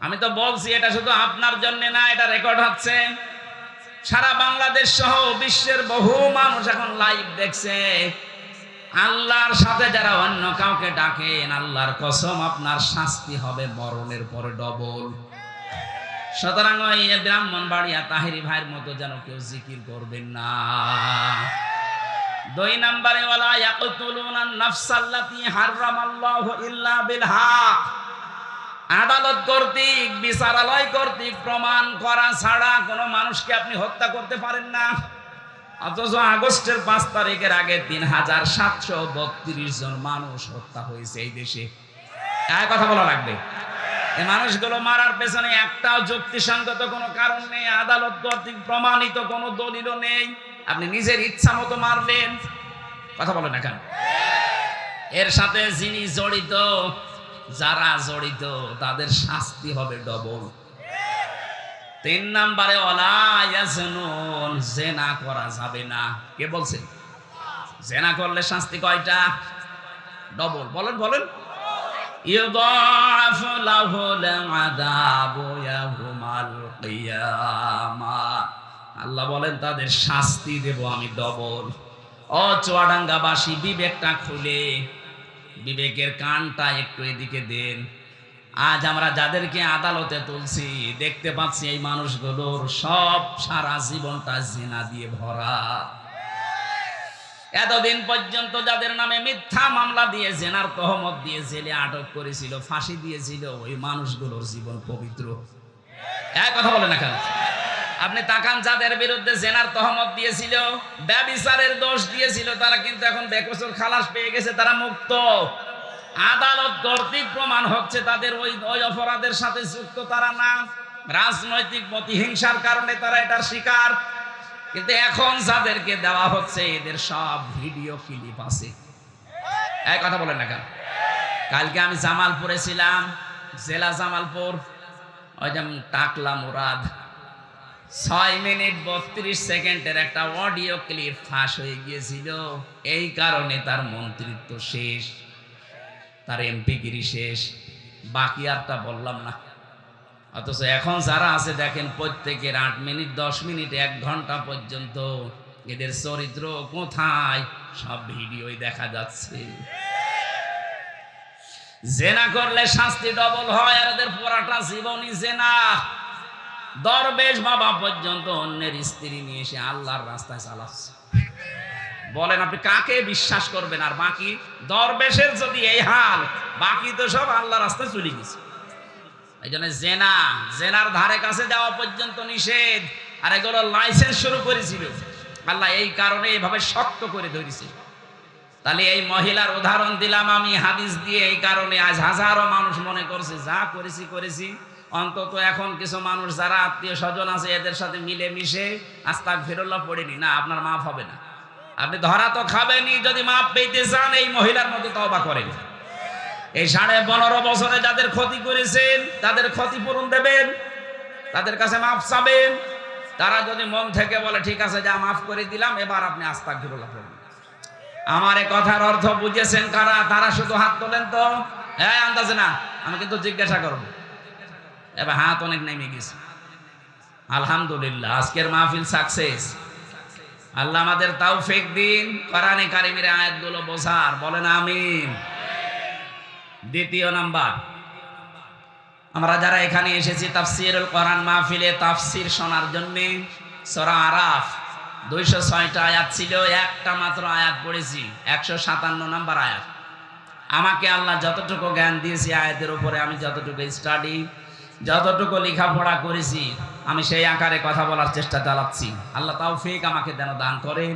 আমি তো বলছি এটা শুধু আপনার জন্য না, এটা রেকর্ড হচ্ছে। সারা বাংলাদেশ সহ বিশ্বের বহু মানুষ এখন লাইভ দেখছে। আল্লাহর সাথে যারা অন্য কাউকে ডাকেন, আল্লাহর কসম আপনার শাস্তি হবে মরণের পরে ডবল। সুতরাং ওই ব্রাহ্মণবাড়িয়া তাহেরি ভাইয়ের মতো যেন কেউ জিকির করবেন না। ২ নম্বরে ওয়ালা ইয়াকতুলুনান নাফসাল্লাতী হারামাল্লাহু ইল্লা বিল হক। আদালত কর্তৃক, বিচারালয় কর্তৃক প্রমাণ করা ছাড়া কোনো মানুষকে আপনি হত্যা করতে পারেন না। অথচ আগস্টের ৫ তারিখের আগে ৩৭৩২ জন মানুষ হত্যা হয়েছে এই দেশে। এক কথা বলা লাগবে, এই মানুষগুলো মারার পেছনে একটাও যুক্তিসঙ্গত কোনো কারণ নেই, আদালত কর্তৃক প্রমাণিত কোনো দলিলও নেই। আপনি নিজের ইচ্ছা মতো মারলেন, কথা বলেন না কেন? এর সাথে যিনি জড়িত, যারা জড়িত তাদের শাস্তি হবে ডবল। ৩ নম্বরে ওয়ালা ইয়াজনুন, জেনা করা যাবে না। কে বলছে? জেনা করলে শাস্তি কয়টা? ডবল। বলেন বলেন। ইউদাফু লাহুল আযাবু ইয়াউমাল কিয়ামাহ। আল্লাহ বলেন তাদের শাস্তি দেব আমি ডবল। ও চুয়াডাঙ্গাবাসী, বিবেকটা খুলে, বিবেকের কানটা একটু এদিকে দেন। আজ আমরা যাদেরকে আদালতে তুলছি, দেখতে পাচ্ছি এই মানুষগুলোর সব সারা জীবনটা জিনা দিয়ে ভরা। এতদিন পর্যন্ত যাদের নামে মিথ্যা মামলা দিয়ে জেনার তহমত দিয়ে জেলে আটক করেছিল, ফাঁসি দিয়েছিল, ওই মানুষগুলোর জীবন পবিত্র। এক কথা বলে না কেন? আপনি তাকান, যাদের বিরুদ্ধে জেনার তহমত দিয়েছিল, ব্যভিচারের দোষ দিয়েছিল, তারা কিন্তু এখন বেকসুর খালাস পেয়ে গেছে, তারা মুক্ত। আদালত কর্তৃক প্রমাণ হচ্ছে তাদের ওই অপরাধের সাথে যুক্ত তারা না, রাজনৈতিক প্রতিহিংসার কারণে তারা এটার শিকার। কিন্তু এখন যাদেরকে দেওয়া হচ্ছে এদের সব ভিডিও ক্লিপ আছে। এক কথা বলেন না কেন? কালকে আমি জামালপুরে ছিলাম, জেলা জামালপুর, ওই যে টাকলা মুরাদ, ৬ মিনিট ৩২ সেকেন্ডের একটা অডিও ক্লিপ ফাঁস হয়ে গিয়েছিল। এই কারণে তার মন্ত্রিত্ব শেষ, তার এমপিগিরি শেষ, বাকি আরটা বললাম না। অথচ এখন যারা আছে দেখেন, প্রত্যেকের ৮ মিনিট ১০ মিনিট ১ ঘন্টা পর্যন্ত এদের চরিত্র কোথায় সব ভিডিওই দেখা যাচ্ছে। জেনা করলে শাস্তি ডবল হয়, আর এদের পুরাটা জীবনই জেনা। দরবেশ বাবা পর্যন্ত অন্যের স্ত্রী নিয়ে এসে আল্লাহর রাস্তায় চালাচ্ছে। বলেন আপনি কাকে বিশ্বাস করবেন? আর বাকি দরবেশের যদি এই হাল, বাকি তো সব আল্লাহর রাস্তায় চলে গেছে। এই জন্য জেনার ধারে কাছে যাওয়া পর্যন্ত নিষেধ। আর এগুলো লাইসেন্স শুরু করেছিল আল্লাহ, এই কারণে এইভাবে শক্ত করে ধরেছে। তাহলে এই মহিলার উদাহরণ দিলাম আমি হাদিস দিয়ে, এই কারণে আজ হাজারো মানুষ মনে করছে যা করেছি, অন্তত এখন কিছু মানুষ যারা আত্মীয় স্বজন আছে এদের সাথে মিলে মিশে আস্তাগফিরুল্লাহ পড়েনি না, আপনার মাফ হবে না। আপনি ধরা তো খাবেনই, যদি মাফ পেতে চান এই মহিলার মতো তওবা করেন। এই 15.5 বছরে যাদের ক্ষতি করেছেন তাদের ক্ষতিপূরণ দেবেন, তাদের কাছে মাফ চাবেন। তারা যদি মন থেকে বলে ঠিক আছে যা মাফ করে দিলাম, এবার আপনি আস্তাগফিরুল্লাহ পড়ুন। আমার এই কথার অর্থ বুঝেছেন কারা? তারা শুধু হাত তোলেন তো, হ্যাঁ আন্দাজে না, আমি কিন্তু জিজ্ঞাসা করব। এবার হাত অনেক নেমে গেছে। আলহামদুলিল্লাহ, আজকের মাহফিল সাকসেস। আল্লাহ আমাদের তৌফিক দিন কোরআনে কারিমের আয়াতগুলো বোঝার। বলেন আমিন। দ্বিতীয় নাম্বার, আমরা যারা এখানে এসেছি তাফসীরুল কোরআন মাহফিলে তাফসীর শোনার জন্য, সূরা আরাফ 206টা আয়াত ছিল, একটা মাত্র আয়াত পড়েছি, 157 নম্বর আয়াত। আমাকে আল্লাহ যতটুকু জ্ঞান দিয়েছে আয়াতের উপরে, আমি যতটুকু স্টাডি, যতটুকু লেখাপড়া করেছি, আমি সেই আকারে কথা বলার চেষ্টা চালাচ্ছি। আল্লাহ তৌফিক আমাকে যেন দান করেন।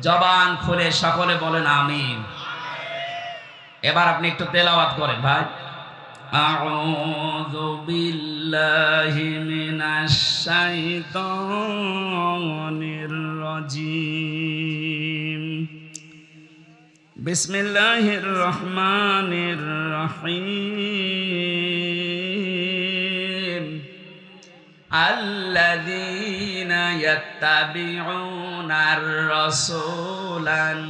জবান খুলে সকলে বলেন আমিন। এবার আপনি একটু তেলাওয়াত করেন ভাই। আউযু বিল্লাহি মিনাশ শাইতানির রাজিম। বিসমিল্লাহির রহমানির রহিম। আল্লাযীনা ইয়াত্তাবিউনার রাসূলান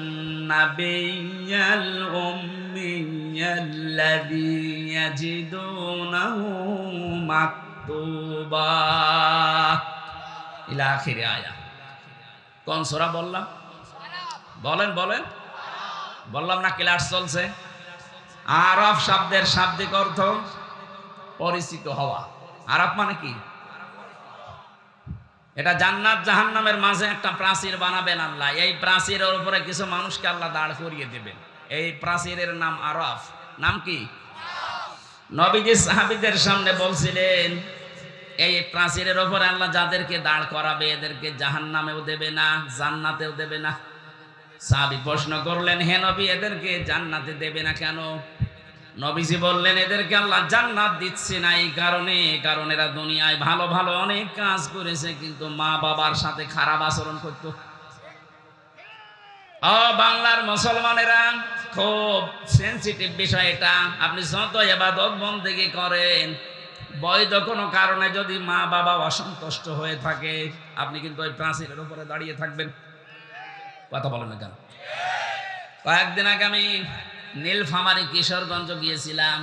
নাবিয়্যাল উম্মিয়্যাল্লাযী ইয়াজিদুনাহু মাকতুবা ইলা আখির আয়াত। কোন সূরা বললাম? বলেন বলেন। বললাম না ক্লাস চলছে? আরাফ শব্দের শাব্দিক অর্থ পরিচিত হওয়া। আরাফ মানে কি? এটা জান্নাত জাহান্নামের মাঝে একটা প্রাচীর বানাবেন আল্লাহ। এই প্রাচীরের উপরে কিছু মানুষকে আল্লাহ দাঁড় করিয়ে দেবেন। এই প্রাচীরের নাম আরাফ। নাম কি? নবীজি সাহাবীদের সামনে বলছিলেন, এই প্রাচীরের উপরে আল্লাহ যাদেরকে দাঁড় করাবে এদেরকে জাহান্নামেও দেবে না, জান্নাতেও দেবে না। সাহাবী প্রশ্ন করলেন, হে নবী, এদেরকে জান্নাতে দেবে না কেন? নবীজি বললেন, এদেরকে আল্লাহ জান্নাত দিচ্ছে না এই কারণে, কারণ এরা দুনিয়ায় ভালো ভালো অনেক কাজ করেছে, কিন্তু মা বাবার সাথে খারাপ আচরণ করত। বাংলার মুসলমানেরা খুব সেনসিটিভ বিষয় এটা। আপনি যত ইবাদত বন্দেগি করেন, বৈধ কোনো কারণে যদি মা বাবা অসন্তুষ্ট হয়ে থাকে, আপনি কিন্তু ওই প্রাচীরের উপরে দাঁড়িয়ে থাকবেন। কথা বলেন না কেন? কয়েকদিন আগে আমি নীলফামারী কিশোরগঞ্জ গিয়েছিলাম।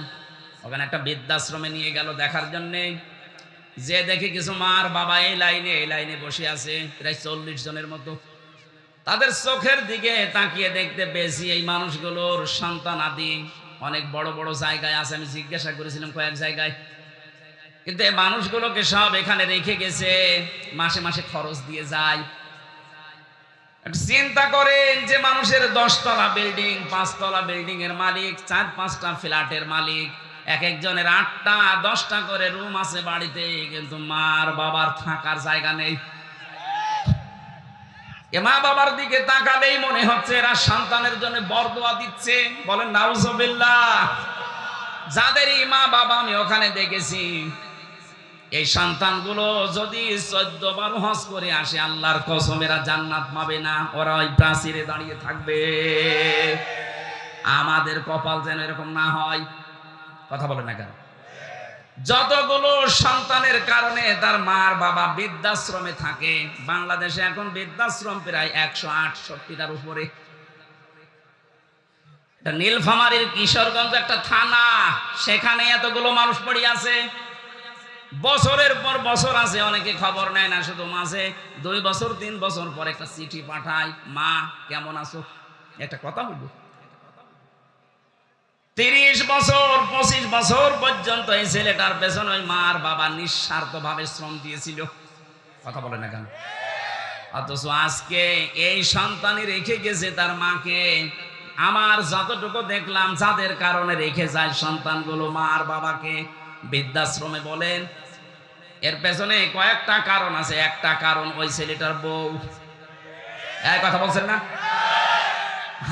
ওখানে একটা বৃদ্ধাশ্রমে নিয়ে গেল দেখার জন্যে। যে দেখি কিছু মার বাবা এই লাইনে বসে আছে, প্রায় 40 জনের মতো। তাদের চোখের দিকে তাকিয়ে দেখতে পেয়েছি এই মানুষগুলোর সন্তান আদি অনেক বড় বড় জায়গায় আছে। আমি জিজ্ঞাসা করেছিলাম কয়েক জায়গায়, কিন্তু এই মানুষগুলোকে সব এখানে রেখে গেছে, মাসে মাসে খরচ দিয়ে যায়। চিন্তা করেন যে মানুষের 10 তলা বিল্ডিং, 5 তলা বিল্ডিং এর মালিক, 4-5টা ফ্ল্যাটের মালিক, এক একজনের 8টা 10টা করে রুম আছে বাড়িতে, কিন্তু মার বাবার থাকার জায়গা নেই। এ মা বাবার দিকে তাকালেই মনে হচ্ছে এরা সন্তানের জন্য বরদোয়া দিচ্ছে। বলেন নাউজুবিল্লাহ। যাদের মা বাবা আমি ওখানে দেখেছি, এই সন্তানগুলো যদি 14 বার হজ করে আসে, আল্লাহর কসম এরা জান্নাত পাবে না, ওরা ওই প্রাচীরে দাঁড়িয়ে থাকবে। আমাদের কপাল যেন এরকম না হয়। কথা বলে না কেন? যতগুলো সন্তানের কারণে তার মার বাবা বৃদ্ধাশ্রমে থাকে, বাংলাদেশে এখন বৃদ্ধাশ্রম প্রায় 168টার উপরে। নীলফামারীর কিশোরগঞ্জ একটা থানা, সেখানে এতগুলো মানুষ পড়ে আছে। বছরের পর বছর আছে, অনেকে খবর নেয় না, শুধু মাঝে 2 বছর 3 বছর পর একটা চিঠি পাঠায়, মা কেমন আছো, একটা কথা বলবো। 30 বছর 25 বছর পর্যন্ত এই ছেলেটার পেছনে ওই মার বাবা নিঃস্বার্থ ভাবে শ্রম দিয়েছিল। কথা বলে না কেন? অথচ আজকে এই সন্তানই রেখে গেছে তার মাকে। আমার যতটুকু দেখলাম, যাদের কারণে রেখে যায় সন্তানগুলো মার বাবাকে বৃদ্ধাশ্রমে, বলেন এর পেছনে কয়েকটা কারণ আছে। একটা কারণ ওই ছেলেটার বউ। এই কথা বলছেন না?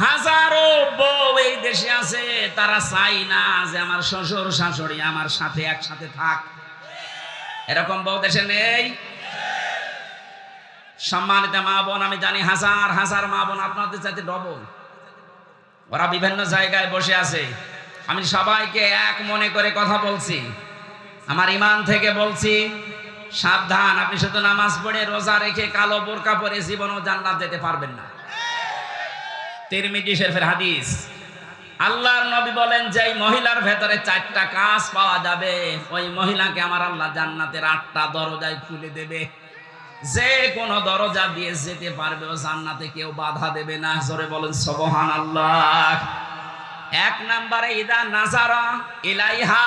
হাজারো বউ এই দেশে আছে, তারা চাই না যে আমার শ্বশুর শাশুড়ি আমার সাথে একসাথে থাক। এরকম বউ দেশে নেই? সম্মানিত মা বোন, আমি জানি হাজার হাজার মা বোন আপনাদের চাইতে ডবল। ওরা বিভিন্ন জায়গায় বসে আছে। আমি সবাইকে এক মনে করে কথা বলছি, আমার ইমান থেকে বলছি, সাবধান। আপনি শুধু নামাজ পড়ে রোজা রেখে কালো বোরকা পরে জীবনও জান্নাত যেতে পারবেন না। তিরমিজি শরীফের হাদিস, আল্লাহর নবী বলেন যে এই মহিলার ভেতরে 4টা কাজ পাওয়া যাবে, ওই মহিলাকে আমার আল্লাহ জান্নাতের 8টা দরজায় খুলে দেবে। যে কোনো দরজা দিয়ে যেতে পারবে, ও জান্নাতে কেউ বাধা দেবে না। জোরে বলেন সুবহানাল্লাহ। 1 নম্বরে ইদা নাজারা ইলাইহা,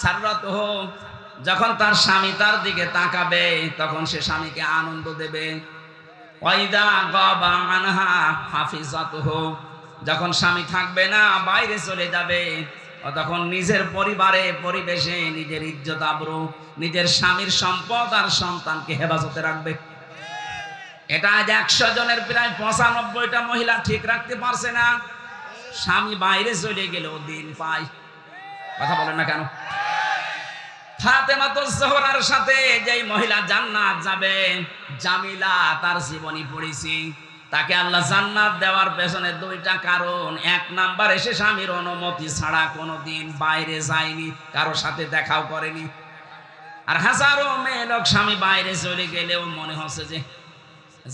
সাররাতুহু, যখন তার স্বামী তার দিকে তাকাবে তখন সে স্বামীকে আনন্দ দেবে। ওয়াইদা গাবা আনহা হাফিজাতুহু, যখন স্বামী থাকবে না বাইরে চলে যাবে তখন নিজের পরিবারে পরিবেশে নিজের ইজ্জত আবরু, নিজের স্বামীর সম্পদ আর সন্তানকে হেফাজতে রাখবে। এটা আজ 100 জনের প্রায় 95টা মহিলা ঠিক রাখতে পারছে না। স্বামী বাইরে চলে গেলেও দিন পায়। কথা বলেন না কেন? ফাতেমাতুজ জোহরার সাথে যেই মহিলা জান্নাত যাবে, জামিলা, তার জীবনী পড়েছি। তাকে আল্লাহ জান্নাত দেওয়ার পেছনে 2টা কারণ। 1 নাম্বার, এসে স্বামীর অনুমতি ছাড়া কোনোদিন বাইরে যায়নি, কারো সাথে দেখাও করেনি। আর হাজারো মেয়ে লোক স্বামী বাইরে চলে গেলেও মনে হচ্ছে যে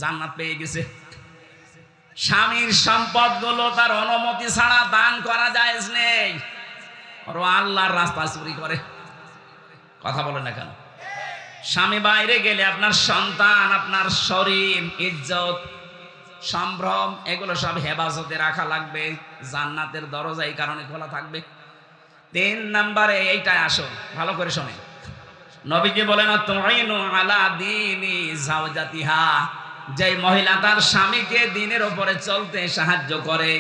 জান্নাত পেয়ে গেছে। স্বামীর সম্পদগুলো তার অনুমতি ছাড়া দান করা জায়েজ নেই, আর আল্লাহর রাস্তায় চুরি করে। কথা বলেন না কেন? স্বামী বাইরে গেলে আপনার সন্তান, আপনার শরীর, ইজ্জত, সম্ভ্রম, এগুলো সব হেফাজতে রাখা লাগবে। জান্নাতের দরজা এই কারণে খোলা থাকবে। 3 নম্বরে এইটাই আসো, ভালো করে শোনেন। নবীজি বলেন তুইনু আলা দীনি জাওজাতিহা, যে মহিলা তার স্বামীকে দ্বীনের উপরে চলতে সাহায্য করে,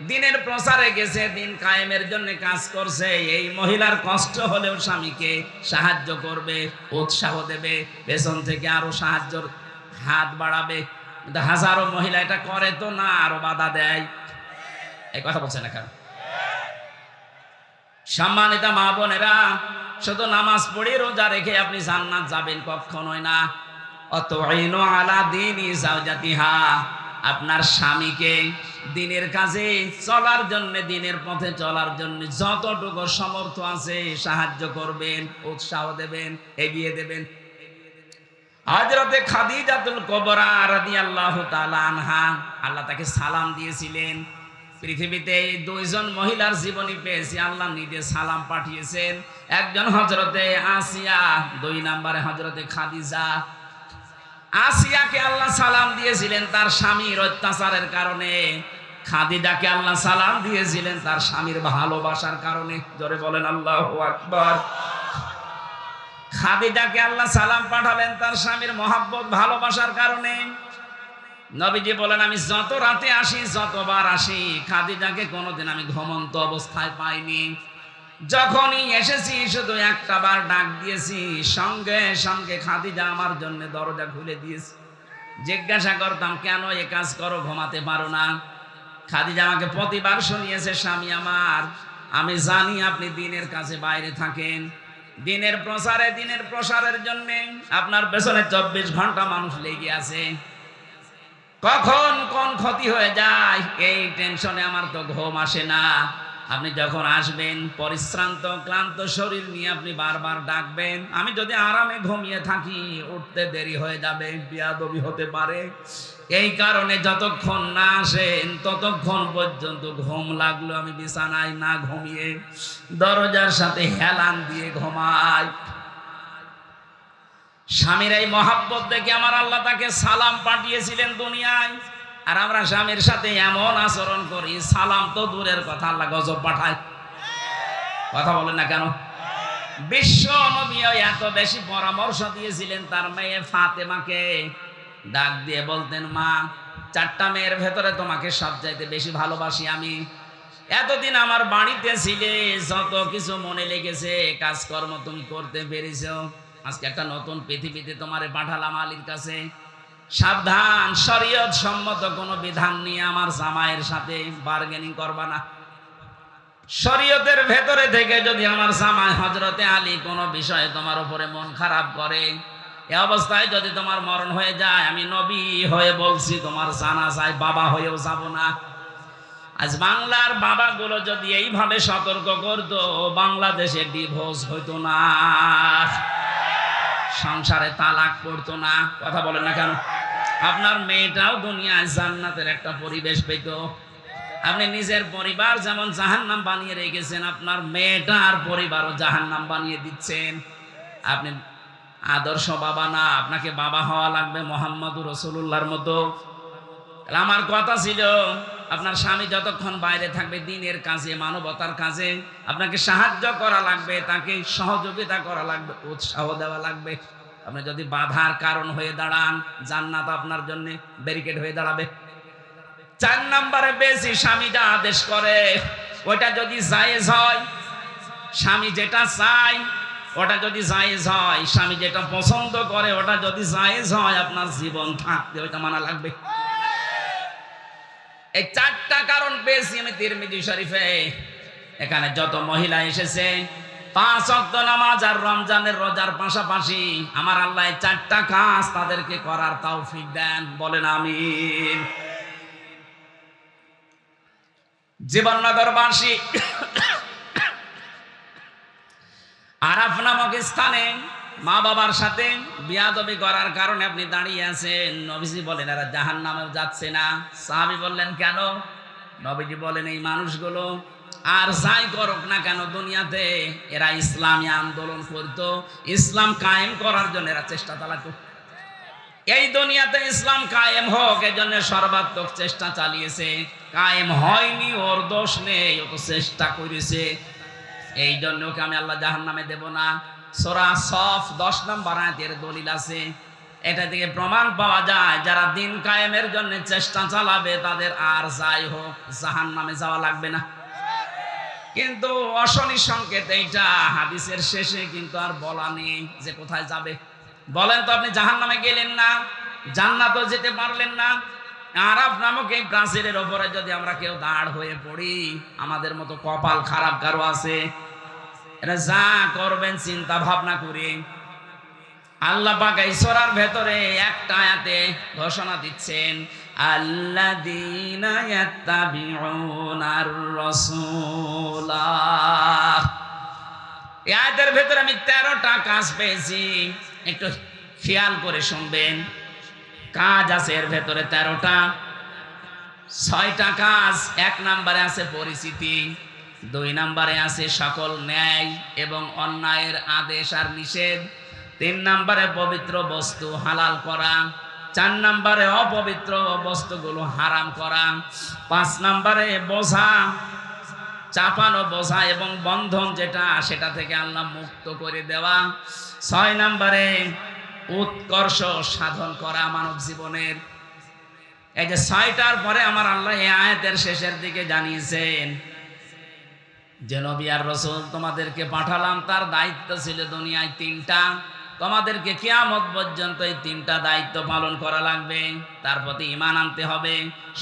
দ্বীনের প্রচারে গেছে, দ্বীন কায়েমের জন্য কাজ করছে, এই মহিলার কষ্ট হলেও স্বামীকে সাহায্য করবে, উৎসাহ দেবে, পেছন থেকে আরো সাহায্যের হাত বাড়াবে। কিন্তু হাজারো মহিলা এটা করে তো না, আরো বাধা দেয়। এই কথা বলছে না কেন? সম্মানিত মা বোনেরা, শুধু নামাজ পড়ে রোজা রেখে আপনি জান্নাত যাবেন কখনোই না। অতঈনু আলা দীনি জাওজাতিহা, আপনার স্বামীকে দ্বীনের কাজে চলার জন্য, দ্বীনের পথে চলার জন্য যতটুকু সামর্থ্য আছে সাহায্য করবেন, উৎসাহ দেবেন, এগিয়ে দেবেন। হযরতে খাদিজাতুল কুবরা রাদিয়াল্লাহু তাআলা আনহা, আল্লাহ তাকে সালাম দিয়েছিলেন। পৃথিবীতে এই 2 জন মহিলার জীবনী পেয়েছি, আল্লাহ নিজে সালাম পাঠিয়েছেন। একজন হযরতে আসিয়া, 2 নম্বরে হযরতে খাদিজা। আসিয়াকে আল্লাহ সালাম দিয়েছিলেন তার স্বামীর অত্যাচারের কারণে, খাদিজাকে আল্লাহ সালাম দিয়েছিলেন তার স্বামীর ভালোবাসার কারণে। জোরে বলেন আল্লাহু আকবার। খাদিজাকে আল্লাহ সালাম পাঠালেন তার স্বামীর মহব্বত, ভালোবাসার কারণে। নবীজি বলেন আমি যত রাতে আসি, যতবার আসি, খাদিজাকে কোনোদিন আমি ঘুমন্ত অবস্থায় পাইনি। যখনই এসেছি শুধু একটা বার ডাক দিয়েছি, সঙ্গে সঙ্গে খাদিজা আমার জন্য দরজা খুলে দিয়েছে। জিজ্ঞাসা করতাম কেন এ কাজ করো, ঘুমাতে পারো না? খাদিজা আমাকে প্রতিবার শুনিয়েছে, স্বামী আমার, আমি জানি আপনি দ্বীনের কাছে বাইরে থাকেন, দ্বীনের প্রসারে, দ্বীনের প্রসারের জন্য আপনার পেছনে 24 ঘন্টা মানুষ লেগে আছে, কখন কোন ক্ষতি হয়ে যায় এই টেনশনে আমার তো ঘুম আসে না। আপনি যখন আসবেন পরিশ্রান্ত ক্লান্ত শরীর নিয়ে আপনি বারবার ডাকবেন, আমি যদি আরামে ঘুমিয়ে থাকি উঠতে দেরি হয়ে যাবে, বিয়াদবি হতে পারে। এই কারণে যতক্ষণ না আসেন ততক্ষণ পর্যন্ত ঘুম লাগলো আমি বিছানায় না ঘুমিয়ে দরজার সাথে হেলান দিয়ে ঘুমাই। স্বামীর এই মহাব্বত দেখে আমার আল্লাহ তাকে সালাম পাঠিয়েছিলেন দুনিয়ায়। আর আমরা স্বামীর সাথে এমন আচরণ করি, সালাম তো দূরের কথা, আল্লাহ গজব পাঠায়। কথা বলেন না কেন? বিশ্ব নবী এত বেশি পরামর্শ দিয়েছিলেন তার মেয়ে ফাতেমাকে, ডাক দিয়ে বলতেন, মা, 4টা মেয়ের ভেতরে তোমাকে সবচাইতে বেশি ভালোবাসি আমি। এতদিন আমার বাড়িতে ছিলে, যত কিছু মনে লেগেছে, কাজকর্ম তুমি করতে পেরেছো, আজকে একটা নতুন পৃথিবীতে তোমারে পাঠালাম আলীর কাছে। সাবধান, শরীয়ত সম্মত কোন বিধান নিয়ে আমার জামাইয়ের সাথে বার্গেনিং করবা না। শরীয়তের ভেতরে থেকে যদি আমার জামাই হযরতে আলী কোন বিষয়ে তোমার উপরে মন খারাপ করে, এই অবস্থায় যদি তোমার মরণ হয়ে যায়, আমি নবী হয়ে বলছি তোমার জানাজায় বাবা হয়েও যাব না। আজ বাংলার বাবাগুলো যদি এইভাবে সতর্ক করতো, বাংলাদেশে ডিভোর্স হইতো না, সংসারে তালাক পড়তো না। কথা বলেন না কেন? আপনার মেয়েটাও দুনিয়ায় জান্নাতের একটা পরিবেশ পেত। আপনি নিজের পরিবার যেমন জাহান্নাম বানিয়ে রেখেছেন, আপনার মেয়েটার পরিবারও জাহান্নাম বানিয়ে দিচ্ছেন। আপনি আদর্শ বাবা না, আপনাকে বাবা হওয়া লাগবে মুহাম্মদুর রাসূলুল্লাহর মতো। আমার কথা ছিল আপনার স্বামী যতক্ষণ বাইরে থাকবে দিনের কাজে, মানবতার কাজে, আপনাকে সাহায্য করা লাগবে, তাকে সহযোগিতা করা লাগবে, উৎসাহ দেওয়া লাগবে। আপনি যদি বাধার কারণ হয়ে দাঁড়ান, জান্নাত আপনার জন্য ব্যারিকেড হয়ে দাঁড়াবে। 4 নম্বরে বেশি স্বামী যা আদেশ করে ওটা যদি জায়েজ হয়, স্বামী যেটা চায় ওটা যদি জায়েজ হয়, স্বামী যেটা পছন্দ করে ওটা যদি জায়েজ হয়, আপনার জীবন থাকতে ওটা মানা লাগবে। এই 4টা কারণ পেয়েছি আমি তিরমিজি শরীফে। এখানে যত মহিলা এসেছে 5 ওয়াক্ত নামাজ আর রমজানের রোজার পাশাপাশি আমার আল্লাহ এই 4টা কাজ তাদেরকে করার তৌফিক দেন, বলেন আমিন। জীবননগরবাসী আরাফ নামক স্থানে মা বাবার সাথে বিয়াদবি করার কারণে আপনি দাঁড়িয়ে আছেন। নবীজি বলেন এরা জাহান্নামেও যাচ্ছে না। সাহাবী বললেন কেন? নবীজি বলেন এই মানুষগুলো আর যাই করুক না কেন দুনিয়াতে, এরা ইসলামী আন্দোলন করতো, ইসলাম কায়েম করার জন্য এরা চেষ্টা চালাতো। এই দুনিয়াতে ইসলাম কায়েম হোক এজন্য সর্বাত্মক চেষ্টা চালিয়েছে। কায়েম হয়নি, ওর দোষ নেই, ও তো চেষ্টা করেছে। এই জন্য ওকে আমি আল্লাহ জাহান্নামে দেব না। সূরা সফ 10 নম্বর আয়াতের দলিল আছে। এটা থেকে প্রমাণ পাওয়া যায় যারা দিন কায়েমের জন্য চেষ্টা চালাবে তাদের আর যাই হোক জাহান্নামে যাওয়া লাগবে না। কিন্তু অশনি সংকেত এইটা হাদিসের শেষে কিন্তু আর বলা নেই যে কোথায় যাবে। বলেন তো আপনি জাহান্নামে গেলেন না, জান্নাতও যেতে পারলেন না। আরাফ নামক এই প্রাচীরের ওপরে যদি আমরা কেউ দাঁড় হয়ে পড়ি, আমাদের মতো কপাল খারাপ কারো আছে? এটা যা করবেন চিন্তা ভাবনা করে। আল্লাহ পাক এই সূরার ভেতরে একটা আয়াতে ঘোষণা দিচ্ছেন, আল্লাযীনা ইয়াত্তাবিউনার রাসূলা। এই আয়াতের ভেতরে আমি 13টা কাজ পেয়েছি, একটু খেয়াল করে শুনবেন। কাজ আছে এর ভেতরে 13টা। 6টা কাজ। 1 নম্বরে আছে পরিচিতি, 2 নম্বরে আছে সকল ন্যায় এবং অন্যায়ের আদেশ আর নিষেধ, 3 নম্বরে পবিত্র বস্তু হালাল করা, 4 নম্বরে অপবিত্র বস্তুগুলো হারাম করা, 5 নম্বরে বোঝা, চাপানো বোঝা এবং বন্ধন যেটা সেটা থেকে আল্লাহ মুক্ত করে দেওয়া, 6 নম্বরে উৎকর্ষ সাধন করা মানব জীবনের। এই যে 6টার পরে আমার আল্লাহ এই আয়াতের শেষের দিকে জানিয়েছেন যে নবী আর রাসূল তোমাদেরকে পাঠালাম, তার দায়িত্ব ছিল দুনিয়ায় 3টা। তোমাদেরকে কিয়ামত পর্যন্ত এই 3টা দায়িত্ব পালন করা লাগবে। তার প্রতি ঈমান আনতে হবে,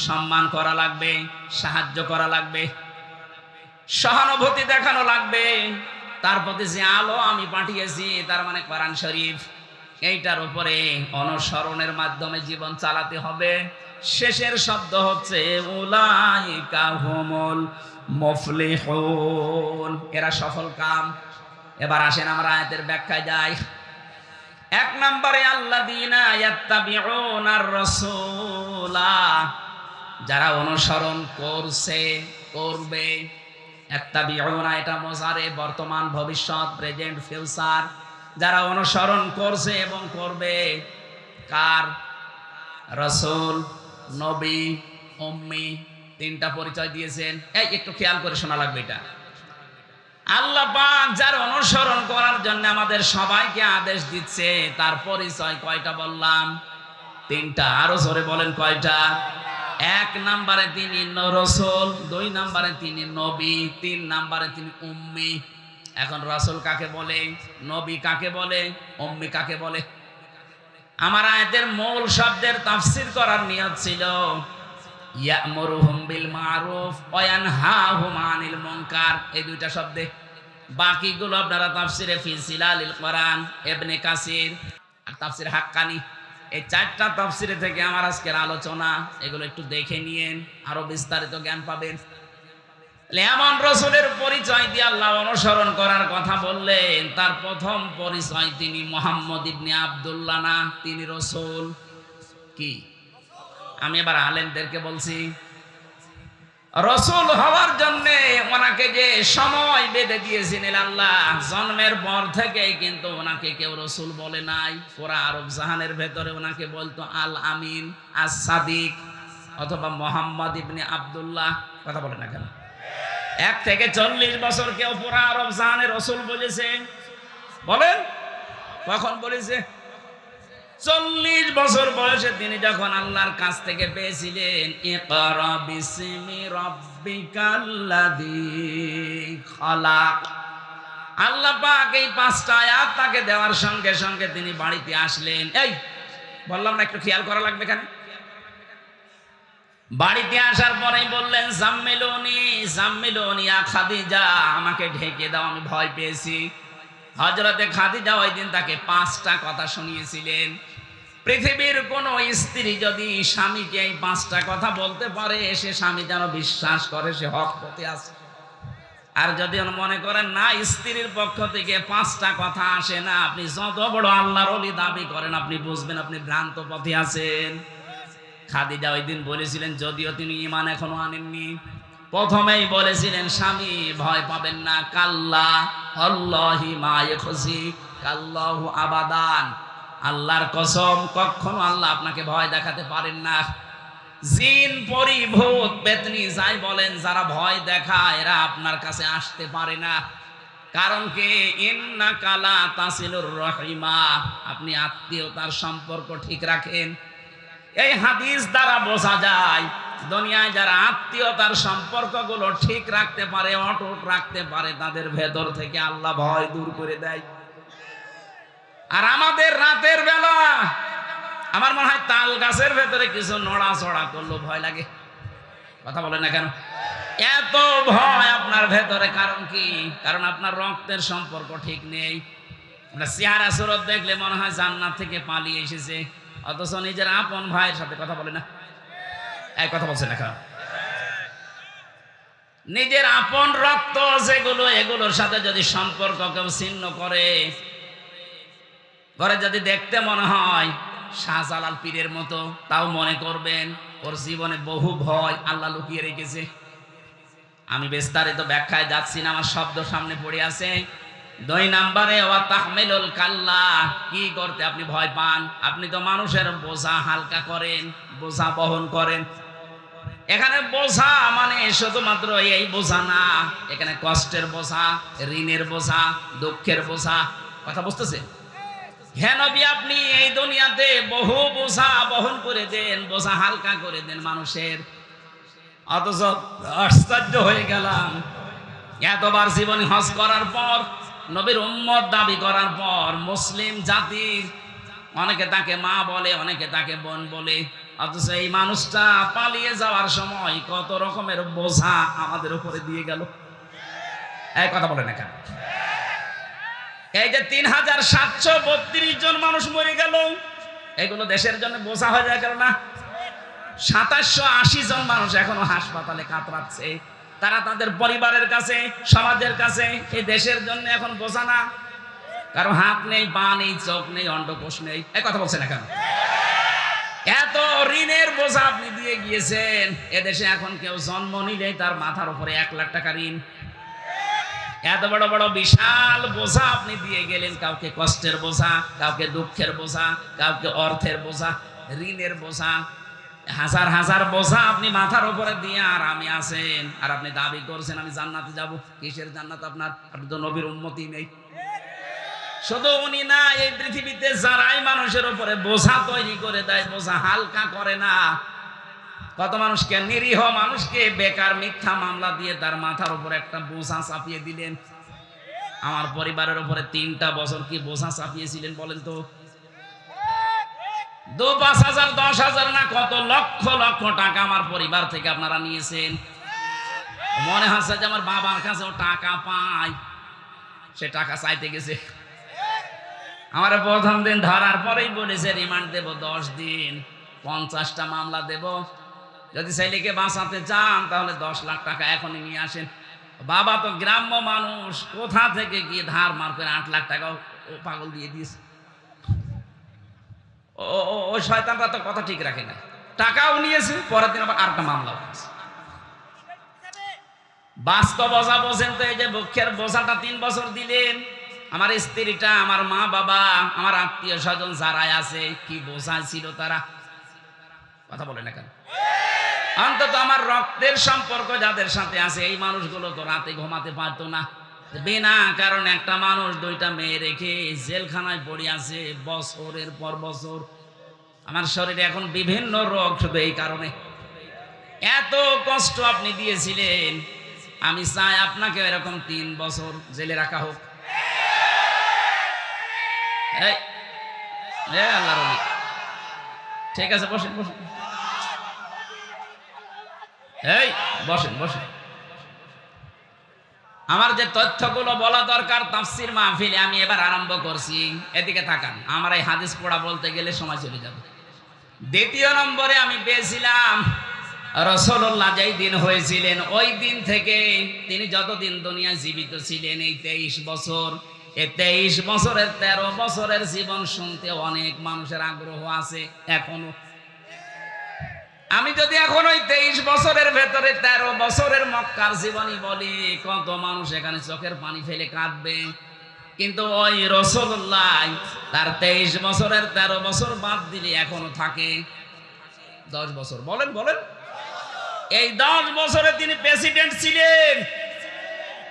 সম্মান করা লাগবে, সাহায্য করা লাগবে, সহানুভূতি দেখানো লাগবে। তার প্রতি যে আলো আমি পাঠিয়েছি তার মানে কোরআন শরীফ, এইটার উপরে অনুসরণের মাধ্যমে জীবন চালাতে হবে। শেষের শব্দ হচ্ছে উলাইকা হুমুল মুফলিহুন, এরা সফল কাম। এবার আসেন আমরা আয়াতের ব্যাখ্যায় যাই। 1 নম্বরে আল্লাযীনা ইয়াত্তাবিউনার রাসূলা, যারা অনুসরণ করছে, করবে। ইয়াত্তাবিউনা এটা মুজারে, বর্তমান, ভবিষ্যৎ, প্রেজেন্ট, ফিউচার। যারা অনুসরণ করছে এবং করবে কার? রাসূল, নবী, উম্মি, 3টা পরিচয় দিয়েছেন। এই একটু খেয়াল করে শোনা লাগবে এটা। আল্লাহ পাক যার অনুসরণ করার জন্য আমাদের সবাইকে আদেশ দিচ্ছে, তার পরিচয় কয়টা বললাম? 3টা। আরো জোরে বলেন কয়টা? 1 নম্বরে তিনি রাসূল, 2 নম্বরে তিনি নবী, 3 নম্বরে তিনি উম্মি। এখন রাসূল কাকে বলে, নবী কাকে বলে, উম্মি কাকে বলে? আমার আয়াতের মূল শব্দের তাফসীর করার নিয়ত ছিল ইয়ামুরুহুম বিল মারুফ ওয়া ইয়ানহাহুম আনিল মুনকার, এই 2টা শব্দে। বাকিগুলো আপনারা তাফসীরে ফি জিলালিল কোরআন, ইবনে কাসির আর তাফসীর হাক্কানি, এই 4টা তাফসীরে থেকে আমার আজকের আলোচনা। এগুলো একটু দেখে নিয়েন, আরো বিস্তারিত জ্ঞান পাবেন। এমন রাসূলের পরিচয় দিয়ে আল্লাহ অনুসরণ করার কথা বললেন, তার প্রথম পরিচয় তিনি মুহাম্মদ ইবনে আব্দুল্লাহ না, তিনি রাসূল। কি আমি এবার আলেমদেরকে বলছি, রাসূল হওয়ার জন্য ওনাকে যে সময় বেঁধে দিয়েছিলেন আল্লাহ, জন্মের পর থেকেই কিন্তু ওনাকে কেউ রাসূল বলে নাই। পুরা আরব জাহানের ভেতরে ওনাকে বলতো আল আমিন, আস সাদিক। অথবা মোহাম্মদ ইবনে আব্দুল্লাহ, কথা বলে না কেন? 1 থেকে 40 বছর কেউ পুরা আরব জাহানের রাসূল বলেছে? বলেন কখন বলেছে? 40 বছর বয়সে তিনি যখন আল্লাহর কাছ থেকে পেয়েছিলেন, ইকরা বিসমি রাব্বিকাল্লাযী খালাক, আল্লাহ পাক এই 5টা আয়াত তাকে দেওয়ার সঙ্গে সঙ্গে তিনি বাড়িতে আসলেন। এই বললাম না, একটু খেয়াল করা লাগবে কেন? বাড়িতে আসার পরেই বললেন, জাম্মিলুনি জাম্মিলুনি ইয়া খাদিজা, আমাকে ঢেকে দাও, আমি ভয় পেয়েছি। হযরতে খাদিজা ওই দিন তাকে 5টা কথা শুনিয়েছিলেন। পৃথিবীর কোন স্ত্রী যদি স্বামীকে এই 5টা কথা বলতে পারে, সে স্বামী যেন বিশ্বাস করে সে হক পথে আছে। আর যদি মনে করেন না, স্ত্রীর পক্ষ থেকে 5টা কথা আসে না, আপনি যত বড় আল্লাহর ওলি দাবি করেন, আপনি বুঝবেন আপনি ভ্রান্ত পথে আছেন। খাদিজা ওই দিন বলেছিলেন, যদিও তিনি ঈমান এখনো আনেননি, প্রথমেই বলেছিলেন, স্বামী ভয় পাবেন না, কাল্লা আল্লাহি মা ইয়াখজি কাল্লাহু আবাদান, আল্লাহর কসম কখনো আল্লাহ আপনাকে ভয় দেখাতে পারেন না। জিন পরি ভূত পেতনি যাই বলেন, যারা ভয় দেখায় এরা আপনার কাছে আসতে পারে না। কারণ কি, ইন্নাকা লা তাসিলুর রহিমা, আপনি আত্মীয়তার সম্পর্ক ঠিক রাখেন। এই হাদিস দ্বারা বোঝা যায় দুনিয়ায় যারা আত্মীয়তার সম্পর্কগুলো ঠিক রাখতে পারে, অটুট রাখতে পারে, তাদের ভেতর থেকে আল্লাহ ভয় দূর করে দেয়। আর আমাদের রাতের বেলা আমার মনে হয় তাল গাছের ভেতরে কিছু নড়াচড়া করলো ভয় লাগে, কথা বলে না কেন? এত ভয় আপনার ভেতরে, কারণ কি? কারণ আপনার রক্তের সম্পর্ক ঠিক নেই। আপনার চেহারা সুরত দেখলে মনে হয় জান্নাত থেকে পালিয়ে এসেছে, অথচ নিজের আপন ভাইয়ের সাথে কথা বলে না। এক কথা বলছে না কেন? নিজের আপন রক্ত যেগুলো, এগুলোর সাথে যদি সম্পর্ক কেউ ছিন্ন করে, ঘরে যদি দেখতে মনে হয় শাহজালাল পীরের মতো, তাও মনে করবেন ওর জীবনে বহু ভয় আল্লাহ লুকিয়ে রেখেছে। আমি বিস্তারিত ব্যাখ্যায় যাচ্ছি না, আমার শব্দ সামনে পড়ে আছে। 2 নম্বরে, ওয়া তাহমিলুল কাল্লা, কি করতে আপনি ভয় পান? আপনি তো মানুষের বোঝা হালকা করেন, বোঝা বহন করেন। এখানে বোঝা মানে শুধুমাত্র এই বোঝা না, এখানে কষ্টের বোঝা, ঋণের বোঝা, দুঃখের বোঝা, কথা বুঝতেছে? হ্যাঁ নবী, আপনি এই দুনিয়াতে বহু বোঝা বহন করে দেন, বোঝা হালকা করে দেন মানুষের। অথচ আশ্চর্য হয়ে গেলাম, এতবার জীবনে হজ করার পর, নবীর উম্মত দাবি করার পর, মুসলিম জাতির অনেকে তাকে মা বলে, অনেকে তাকে বোন বলে, অথচ এই মানুষটা পালিয়ে যাওয়ার সময় কত রকমের বোঝা আমাদের উপরে দিয়ে গেল। এই কথা বলে না কেন? এই যে 3732 জন মানুষ মরে গেল, এগুলো দেশের জন্য বোঝা হয়ে যায় কেন না? 2780 জন মানুষ এখনো হাসপাতালে কাতরাচ্ছে, তারা তাদের পরিবারের কাছে, সমাজের কাছে এই দেশের জন্য এখন বোঝা না? কারো হাত নেই, পা নেই, চোখ নেই, অন্ডকোষ নেই। এই কথা বলছে না কেন? এত ঋণের বোঝা আপনি দিয়ে গিয়েছেন। এদেশে এখন কেউ জন্ম নিলেই তার মাথার উপরে 1 লাখ টাকা ঋণ। এত বড় বড় বিশাল বোঝা আপনি দিয়ে গেলেন, কাউকে কষ্টের বোঝা, কাউকে দুঃখের বোঝা, কাউকে অর্থের বোঝা, ঋণের বোঝা, হাজার হাজার বোঝা আপনি মাথার উপরে দিয়ে আরামে আছেন। আর আপনি দাবি করছেন আমি জান্নাতে যাব। কিসের জান্নাত আপনার? আপনি তো নবীর উম্মতই নেই। শুধু উনি না, এই পৃথিবীতে যারাই মানুষের উপরে বোঝা তৈরি করে দেয়, বোঝা হালকা করে না, কত মানুষকে, নিরীহ মানুষকে বেকার মিথ্যা মামলা দিয়ে তার মাথার উপরে একটা বোঝা চাপিয়ে দিলেন। আমার পরিবারের উপরে 3টা বছর কি বোঝা চাপিয়েছিলেন বলেন তো? 2-5 হাজার, 10,000 না, কত লক্ষ লক্ষ টাকা আমার পরিবার থেকে আপনারা নিয়েছেন। মনে হচ্ছে যে আমার বাবার কাছেও টাকা পাই, সে টাকা চাইতে গেছে। আমার প্রথম দিন ধরার পরেই বলেছে রিমান্ড দেব 10 দিন, 50টা মামলা দেব, যদি ছেলেকে বাঁচাতে চান তাহলে 10 লাখ টাকা এখনই নিয়ে আসেন। বাবা তো গ্রাম্য মানুষ, কোথা থেকে গিয়ে ধার মার করে 8 লাখ টাকাও পাগল দিয়ে দিয়েছে। ওই শয়তানরা তো কথা ঠিক রাখে না, টাকাও নিয়েছে, পরের দিন আবার আরেকটা মামলা হয়েছে। বাস্তব বোঝা বোঝেন তো? এই যে বক্ষের বোঝাটা 3 বছর দিলেন, আমার স্ত্রীটা, আমার মা বাবা, আমার আত্মীয় স্বজন যারাই আছে, কি বোঝা ছিল তারা, কথা বলে না কেন? অন্তত আমার রক্তের সম্পর্ক যাদের সাথে আছে এই মানুষগুলো তো রাতে ঘুমাতে পারতো না। বিনা কারণে একটা মানুষ দুইটা মেয়ে রেখে জেলখানায় পড়ে আছে বছরের পর বছর। আমার শরীরে এখন বিভিন্ন রোগ শুধু এই কারণে। এত কষ্ট আপনি দিয়েছিলেন, আমি চাই আপনাকে এরকম 3 বছর জেলে রাখা হোক। আল্লাহর ওলি, ঠিক আছে, বসেন বসেন, এই বসেন বসেন। আমার যে তথ্যগুলো বলা দরকার তাফসীর মাহফিলে আমি এবার আরম্ভ করছি। এদিকে তাকান, আমার এই হাদিস পড়া বলতে গেলে সময় চলে যাবে। দ্বিতীয় নম্বরে আমি পেয়েছিলাম রাসূলুল্লাহ যেই দিন হয়েছিলেন ওই দিন থেকে তিনি যতদিন দুনিয়ায় জীবিত ছিলেন এই 23 বছর, এই 23 বছরের 13 বছরের জীবন শুনতে অনেক মানুষের আগ্রহ আছে এখনো। আমি যদি এখন ওই 23 বছরের ভেতরে 13 বছরের মক্কার জীবনী বলি, কত মানুষ এখানে চোখের পানি ফেলে কাঁদবে। কিন্তু ওই রাসূলুল্লাহ তার 23 বছরের 13 বছর বাদ দিলে এখনো থাকে 10 বছর। বলেন বলেন, এই 10 বছরে তিনি প্রেসিডেন্ট ছিলেন।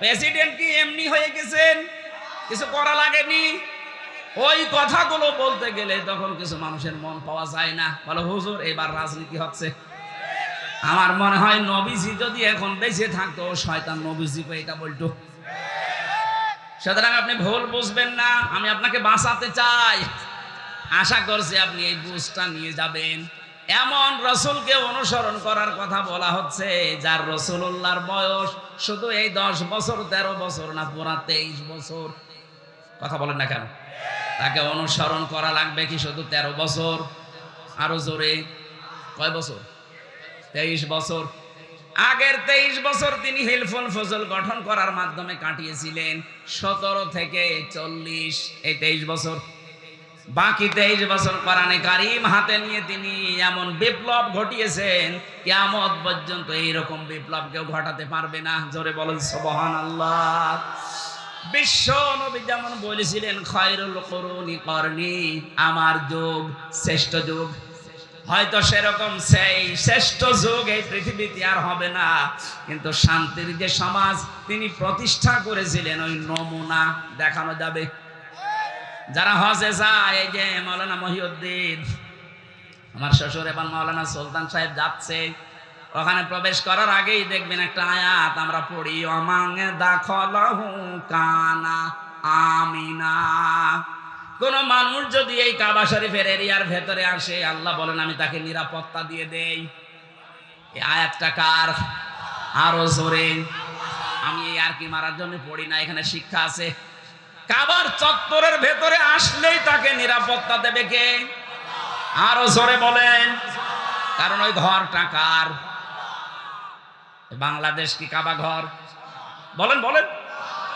প্রেসিডেন্ট কি এমনি হয়ে গেছেন? কিছু করা লাগেনি। ওই কথাগুলো বলতে গেলে তখন কিছু মানুষের মন পাওয়া যায় না, বলে হুজুর এবার রাজনীতি হচ্ছে। আমার মনে হয় নবীজি যদি এখন বেঁচে থাকতো শয়তান নবীজিকে এটা বলতো। সুতরাং আপনি ভুল বুঝবেন না, আমি আপনাকে বাঁচাতে চাই। আশা করছি আপনি এই বুঝটা নিয়ে যাবেন। এমন রাসূলকে অনুসরণ করার কথা বলা হচ্ছে যার রাসূলুল্লাহর বয়স শুধু এই 10 বছর 13 বছর না, পুরা 23 বছর। কথা বলেন না কেন? তাকে অনুসরণ করা লাগবে কি শুধু 13 বছর? আরো জোরে, কয় বছর? 23 বছর। আগের 23 বছর তিনি হিলফুল ফজল গঠন করার মাধ্যমে কাটিয়েছিলেন। 17 থেকে 40 এই 23 বছর। বাকি 23 বছর কোরআনে কারীম হাতে নিয়ে তিনি এমন বিপ্লব ঘটিয়েছেন, কিয়ামত পর্যন্ত এইরকম বিপ্লব কেউ ঘটাতে পারবে না। জোরে বলেন সুবহানাল্লাহ। বিশ্ব নবী যেমন বলেছিলেন খায়রুল কুরুনি করনি, আমার যুগ শ্রেষ্ঠ যুগ। হয়তো সেরকম সেই শ্রেষ্ঠ যুগ এই পৃথিবীতে আর হবে না, কিন্তু শান্তির যে সমাজ তিনি প্রতিষ্ঠা করেছিলেন ওই নমুনা দেখানো যাবে। যারা হজে যায়, এই যে মাওলানা মহিউদ্দিন, আমার শ্বশুর এবং মাওলানা সুলতান সাহেব যাচ্ছে, ওখানে প্রবেশ করার আগেই দেখবেন একটা আয়াত আমরা পড়ি, অমাং দাখলাহু কানা আমিনা। কোন মানুষ যদি এই কাবা শরীফের এরিয়ার ভেতরে আসে, আল্লাহ বলেন আমি তাকে নিরাপত্তা দিয়ে দেই। এই আয়াতটা কার? আরো জোরে। আমি এই আর কি মারার জন্য পড়ি না, এখানে শিক্ষা আছে। কাবার চত্বরের ভেতরে আসলেই তাকে নিরাপত্তা দেবে কে? আরো জোরে বলেন। কারণ ওই ঘরটা কার? বাংলাদেশ কি কাবা ঘর? বলেন বলেন।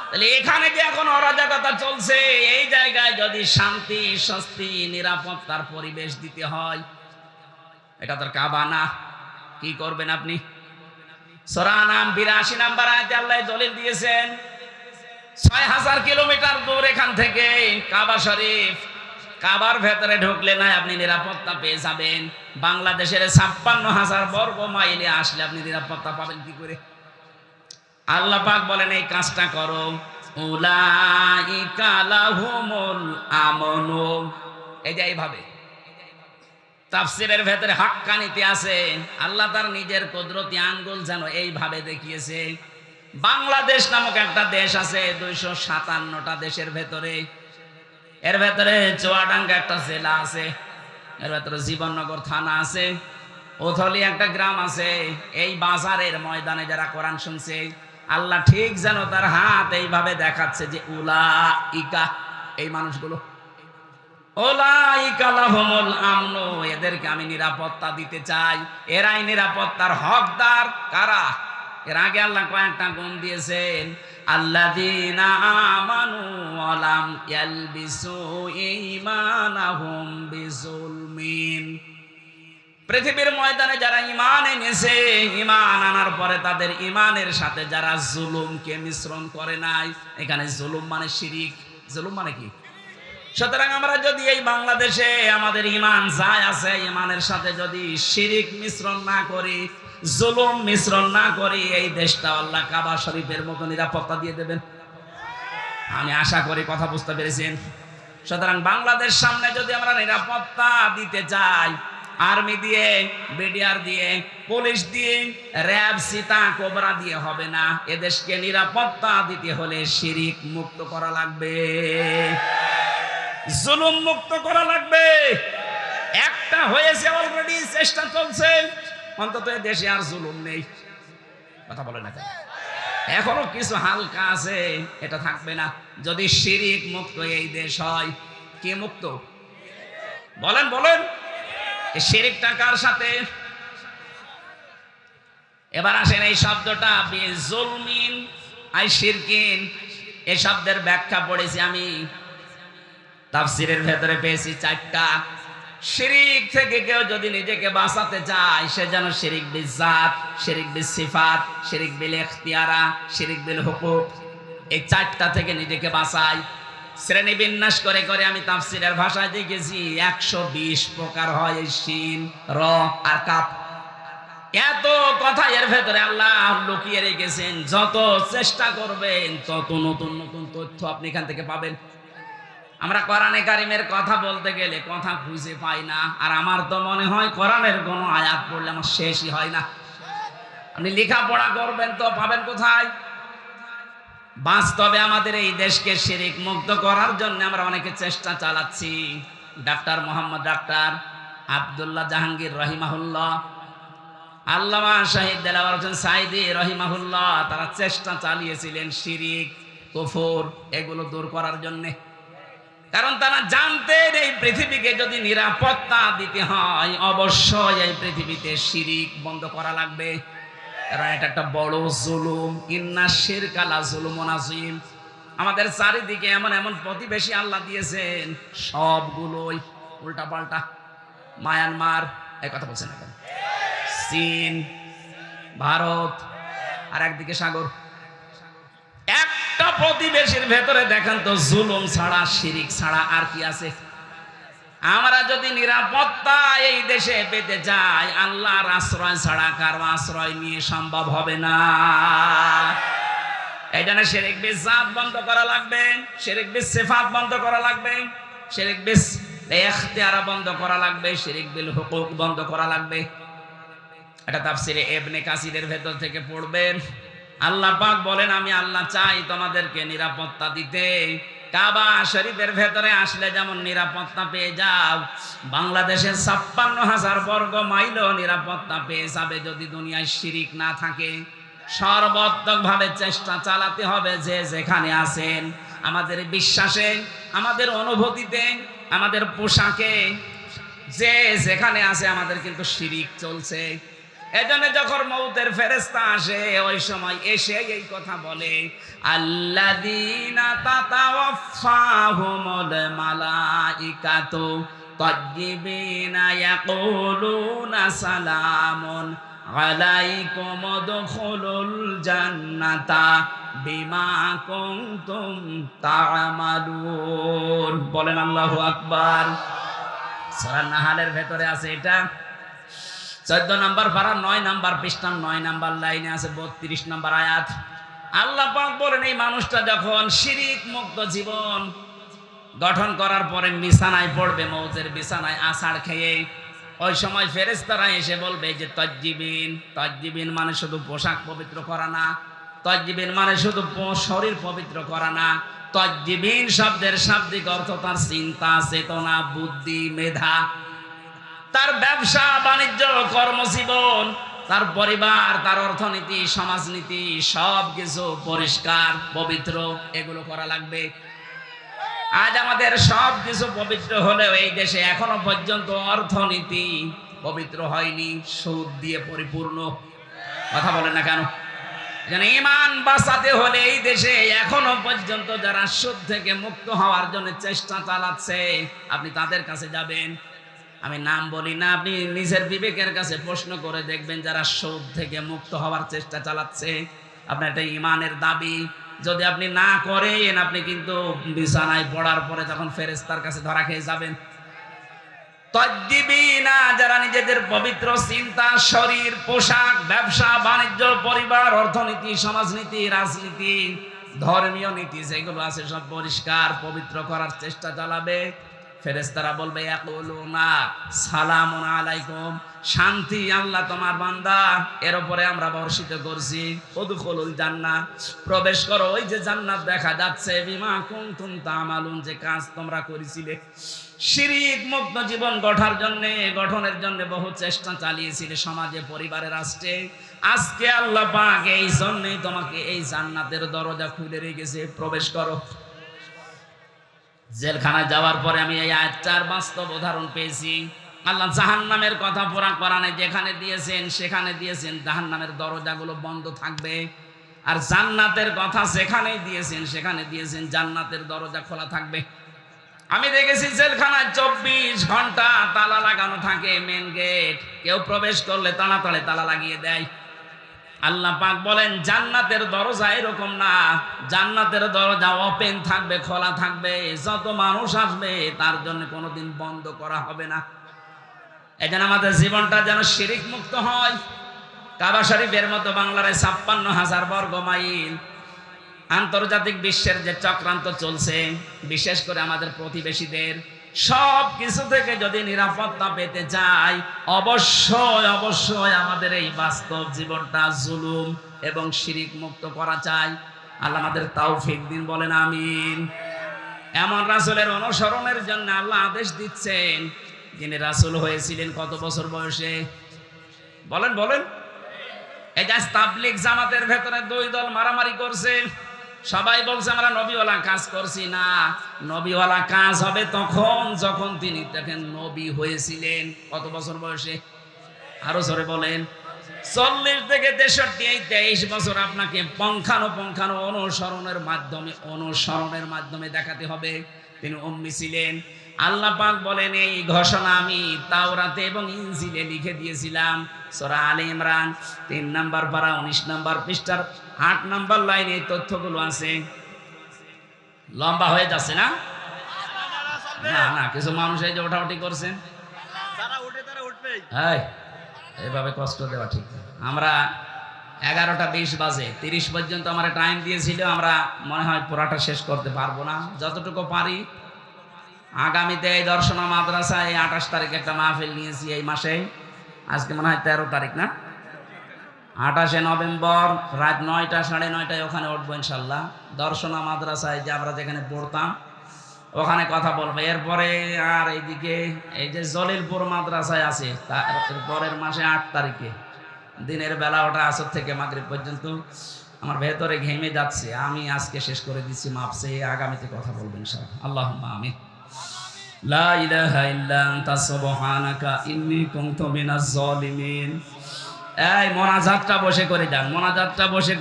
তাহলে এখানে যে এখন অরাজকতা চলছে, এই জায়গায় যদি শান্তি স্বস্তি নিরাপত্তার পরিবেশ দিতে হয়, এটা তো কাবা না। কি করবেন আপনি? সূরা নাম 82 নম্বর আয়াতে আল্লাহ দলিল দিয়েছেন 6000 কিলোমিটার দূর এখান থেকে কাবা শরীফ। কাবার ভেতরে ঢুকলে না আপনি নিরাপত্তা পেয়ে যাবেন, বাংলাদেশের 56,000 বর্গ মাইলে আসলে আপনি নিরাপত্তা পাবেন কি করে? আল্লাহ পাক বলেন এই কাজটা করো, উলাইকা লাহুমুল আমনু। এই যে এইভাবে তাফসীরের ভেতরে হাক্কানিতে আছে, আল্লাহ তার নিজের কুদরতি আঙ্গুল যেন এইভাবে দেখিয়েছে। বাংলাদেশ নামক একটা দেশ আছে 257টা দেশের ভেতরে, এর ভেতরে চুয়াডাঙ্গা একটা জেলা আছে, এর ভেতরে জীবননগর থানা আছে, ওথলি একটা গ্রাম আছে। এই বাজারের ময়দানে যারা কোরআন শুনছে, আল্লাহ ঠিক যেন তার হাত এইভাবে দেখাচ্ছে যে উলাইকা, এই মানুষগুলো, উলাইকা লাহুমুল আমনু, এদেরকে আমি নিরাপত্তা দিতে চাই। এরাই নিরাপত্তার হকদার। কারা? এর আগে আল্লাহ কয়েকটা গুণ দিয়েছেন, আল্লাযীনা আমানু ওয়া লাম ইয়ালবিসু ঈমানাহুম বিজুলমিন। পৃথিবীর ময়দানে যারা ঈমান এনেছে, ঈমান আনার পরে তাদের ঈমানের সাথে যারা জুলুমকে মিশ্রণ করে নাই। এখানে জুলুম মানে শিরিক। জুলুম মানে কি? সুতরাং আমরা যদি এই বাংলাদেশে আমাদের ঈমান যায় আছে, ঈমানের সাথে যদি শিরিক মিশ্রণ না করি, জুলুম মিশ্রণ না করে এই দেশটা আল্লাহ কাবা শরীফের মতো নিরাপত্তা দিয়ে দেবেন। আমি আশা করি কথা বুঝতে পেরেছেন। সুতরাং বাংলাদেশ সামনে যদি আমরা নিরাপত্তা দিতে চাই, আর্মি দিয়ে, বিডিআর দিয়ে, পুলিশ দিয়ে, র্যাব, সীতা, কোবরা দিয়ে হবে না। এদেশকে নিরাপত্তা দিতে হলে শিরিক মুক্ত করা লাগবে, জুলুম মুক্ত করা লাগবে। একটা হয়েছে অলরেডি, চেষ্টা চলছে, অন্তত দেশে আর জুলুম নেই। কথা বলে না কেন? এখনো কিছু হালকা আছে, এটা থাকবে না যদি শিরিক মুক্ত এই দেশ হয়। কে মুক্ত বলেন বলেন? শিরিকটা কার সাথে? এবার আসেন এই শব্দটা বিজুলমিন আই শিরকিন, এই শব্দের ব্যাখ্যা পড়েছি আমি তাফসীরের ভেতরে, পেয়েছি 4টা। শিরিক থেকে কেউ যদি নিজেকে বাঁচাতে চায়, সে যেন শিরিক বিল জাত, শিরিক বিল সিফাত, শিরিক বিল ইখতিয়ারা, শিরিক বিল হুকুক, এই 4টা থেকে নিজেকে বাঁচায়। শ্রেণী বিন্যাস করে করে আমি তাফসীরের ভাষায় দেখেছি 120 প্রকার হয় এই শিন, র আর কাফ। এত কথা এর ভেতরে আল্লাহ লুকিয়ে রেখেছেন। যত চেষ্টা করবেন তত নতুন নতুন তথ্য আপনি এখান থেকে পাবেন। আমরা কোরআনে কারিমের কথা বলতে গেলে কথা খুঁজে পাই না, আর আমার তো মনে হয় কোরআনের কোনো আয়াত পড়লে আমার শেষই হয় না। আপনি লেখাপড়া করবেন তো পাবেন কোথায়? বাস্তবে আমাদের এই দেশকে শিরিক মুক্ত করার জন্য আমরা অনেকে চেষ্টা চালাচ্ছি। ডাক্তার মোহাম্মদ ডাক্তার আব্দুল্লাহ জাহাঙ্গীর রহিমাহুল্লাহ, আল্লামা শহীদ দেলাওয়ার হোসেন সাইদি রহিমাহুল্লাহ, তারা চেষ্টা চালিয়েছিলেন শিরিক, কুফর এগুলো দূর করার জন্যে। কারণ তারা জানতেন এই পৃথিবীকে যদি নিরাপত্তা দিতে হয়, অবশ্যই এই পৃথিবীতে শিরিক বন্ধ করা লাগবে। কারণ এটা একটা বড় জুলুম। ইন্না শিরকা লা যুলুমুন আযীম। আমাদের চারিদিকে এমন এমন প্রতিবেশী আল্লাহ দিয়েছেন, সবগুলোই উল্টাপাল্টা। মায়ানমার, এই কথা বলছেন এখন, চীন, ভারত, আর একদিকে সাগর। একটা প্রতিবেশীর ভেতরে দেখেন তো জুলুম ছাড়া, শিরিক ছাড়া আর কি আছে? আমরা যদি নিরাপত্তা এই দেশে পেতে চাই, আল্লাহর আশ্রয় ছাড়া কারো আশ্রয় নিয়ে সম্ভব হবে না। এই জন্য শিরিক বিল জাত বন্ধ করা লাগবে, শিরিক বিল সিফাত বন্ধ করা লাগবে, শিরিক বিল ইখতিয়ার বন্ধ করা লাগবে, শিরিক বিল হুকুক বন্ধ করা লাগবে। এটা তাফসীরে ইবনে কাসিরের ভেতর থেকে পড়বেন। আল্লাহ পাক বলেন, আমি আল্লাহ চাই তোমাদেরকে নিরাপত্তা দিতে। কাবা শরীফের ভেতরে আসলে যেমন নিরাপত্তা পেয়ে যাও, বাংলাদেশের 56,000 বর্গ মাইলও নিরাপত্তা পেয়ে যাবে যদি দুনিয়ায় শিরিক না থাকে। সর্বাত্মকভাবে চেষ্টা চালাতে হবে যে যেখানে আছেন, আমাদের বিশ্বাসে, আমাদের অনুভূতিতে, আমাদের পোশাকে, যে যেখানে আছে আমাদের কিন্তু শিরিক চলছে। এজন্য যখন মউতের ফেরেশতা আসে, ওই সময় এসে এই কথা বলে, আল্লাযীনা তাতাওয়াফাহুমুল মালাইকাতু তাজ্জিবিনা ইয়াকুলুনা সালামুন আলাইকুম উদখুলুল জান্নাতা বিমা কুনতুম তা'মালুন। বলেন আল্লাহু আকবার। সূরা নাহালের ভেতরে আছে এটা, 14 নম্বর পারা 9 নম্বর পৃষ্ঠা 9 নম্বর লাইনে আছে 32 নম্বর আয়াত। আল্লাহ পাক বলেন, এই মানুষটা যখন শিরিক মুক্ত জীবন গঠন করার পরে বিছানায় পড়বে, মৌতের বিছানায় আছাড় খেয়ে, ওই সময় ফেরেশতারা এসে বলবে যে তাজ্জিবিন। তাজ্জিবিন মানে শুধু পোশাক পবিত্র করা না, তাজ্জিবিন মানে শুধু শরীর পবিত্র করা না। তাজ্জিবিন শব্দের শাব্দিক অর্থ তার চিন্তা, চেতনা, বুদ্ধি, মেধা, তার ব্যবসা বাণিজ্য, কর্মজীবন, তার পরিবার, তার অর্থনীতি, সমাজনীতি, সব কিছু পরিষ্কার পবিত্র, এগুলো করা লাগবে। আজ আমাদের সব কিছু পবিত্র হলেও এই দেশে এখনো পর্যন্ত অর্থনীতি পবিত্র হয়নি, সুদ দিয়ে পরিপূর্ণ। কথা বলেন না কেন? যেন ঈমান বাঁচাতে হলে এই দেশে এখনো পর্যন্ত যারা সুদ থেকে মুক্ত হওয়ার জন্য চেষ্টা চালাচ্ছে, আপনি তাদের কাছে যাবেন। আমি নাম বলি না, আপনি নিজের বিবেকের কাছে প্রশ্ন করে দেখবেন যারা সুদ থেকে মুক্ত হওয়ার চেষ্টা চালাচ্ছে। আপনার এটা ঈমানের দাবি। যদি আপনি না করেন, আপনি কিন্তু বিছানায় পড়ার পরে তখন ফেরেশতার কাছে ধরা খেয়ে যাবেন। তদ্দিবিনা, যারা নিজেদের পবিত্র চিন্তা, শরীর, পোশাক, ব্যবসা বাণিজ্য, পরিবার, অর্থনীতি, সমাজনীতি, রাজনীতি, ধর্মীয় নীতি যেগুলো আছে সব পরিষ্কার পবিত্র করার চেষ্টা চালাবে। ফেরেশতারা বলবে ইয়াকুলুনা সালামুন আলাইকুম, শান্তি আল্লাহ তোমার বান্দা এর উপরে আমরা বর্ষিত করছি। উদখুলুল জান্নাহ, প্রবেশ করো ওই যে জান্নাত দেখা যাচ্ছে। বিমা কুনতুম তা'মালুন, যে কাজ তোমরা করেছিলে। শিরক মুক্ত জীবন গঠনের জন্য বহু চেষ্টা চালিয়েছিলে সমাজে, পরিবারে, রাষ্ট্রে। আজকে আল্লাহ পাক এই জন্যই তোমাকে এই জান্নাতের দরজা খুলে রেখেছে, প্রবেশ করো। জেলখানায় যাওয়ার পরে আমি এই আয়াতটার বাস্তব উদাহরণ পেয়েছি। আল্লাহ জাহান্নামের কথা পুরা কোরআনে যেখানে দিয়েছেন সেখানে দিয়েছেন জাহান্নামের দরজাগুলো বন্ধ থাকবে, আর জান্নাতের কথা যেখানে দিয়েছেন সেখানে দিয়েছেন জান্নাতের দরজা খোলা থাকবে। আমি দেখেছি জেলখানায় 24 ঘন্টা তালা লাগানো থাকে, মেন গেট। কেউ প্রবেশ করলে তাড়াতাড়ি তালা লাগিয়ে দেয়। আল্লাহ পাক বলেন জান্নাতের দরজা এরকম না, জান্নাতের দরজা ওপেন থাকবে, খোলা থাকবে। যত মানুষ আসবে তার জন্য কোনোদিন বন্ধ করা হবে না। এই জন্য আমাদের জীবনটা যেন শিরক মুক্ত হয়। কাবা শরীফের মতো বাংলার 56,000 বর্গ মাইল আন্তর্জাতিক বিশ্বের যে চক্রান্ত চলছে, বিশেষ করে আমাদের প্রতিবেশীদের, সব কিছু থেকে যদি নিরাপত্তা পেতে চাই, অবশ্যই আমাদের এই বাস্তব জীবনটা জুলুম এবং শিরক মুক্ত করা চাই। আল্লাহ আমাদের তৌফিক দিন, বলেন আমিন। এমন রাসূলের অনুসরণের জন্য আল্লাহ আদেশ দিচ্ছেন, যিনি রাসূল হয়েছিলেন কত বছর বয়সে? বলেন। এই যে তাবলীগ জামাতের ভেতরে দুই দল মারামারি করছে, সবাই বলছে আমরা নবীওয়ালা কাজ করছি না। নবীওয়ালা কাজ হবে তখন যখন তিনি দেখেন নবী হয়েছিলেন। কত বছর বয়সে? আরো জোরে বলেন। 40 থেকে 63, এই 23 বছর আপনাকে পুঙ্খানুপুঙ্খানু অনুসরণের মাধ্যমে দেখাতে হবে তিনি উম্মি ছিলেন। আল্লাহ পাক বলেন এই ঘোষণা আমি তাওরাতে এবং ইনজিলে লিখে দিয়েছিলাম। সূরা আলে ইমরান 3 নম্বর পারা 19 নম্বর পৃষ্ঠার 8 নম্বর লাইনে এই তথ্যগুলো আছে। লম্বা হয়ে যাচ্ছে না? না, কিছু মানুষ এই যে ওঠাউঠি করছেন, যারা উঠে তারা উঠবেই। এইভাবে কষ্ট দেওয়া ঠিক না। আমরা 11:20 বাজে 30 পর্যন্ত আমরা টাইম দিয়েছিল, আমরা মনে হয় পুরাটা শেষ করতে পারবো না, যতটুকু পারি। আগামীতে এই দর্শনা মাদ্রাসায় 28 তারিখে একটা মাহফিল নিয়েছি এই মাসে, আজকে মনে হয় 13 তারিখ না, 28 নভেম্বর রাত 9টা 9:30 ওখানে উঠবো ইনশাল্লাহ। দর্শনা মাদ্রাসায় যে আমরা যেখানে পড়তাম ওখানে কথা বলবো। এরপরে আর এইদিকে এই যে জলিলপুর মাদ্রাসায় আছে, তার পরের মাসে 8 তারিখে দিনের বেলা, ওটা আসর থেকে মাগরিব পর্যন্ত। আমার ভেতরে ঘেমে যাচ্ছে, আমি আজকে শেষ করে দিচ্ছি, মাপসে আগামীতে কথা বলবেন ইনশাআল্লাহ। আল্লাহুম্মা আমিন। লা ইলাহা ইল্লা আনতা সুবহানাকা ইন্নী কুনতু মিনাজ জালিমিন। এই মোনাজাতটা বসে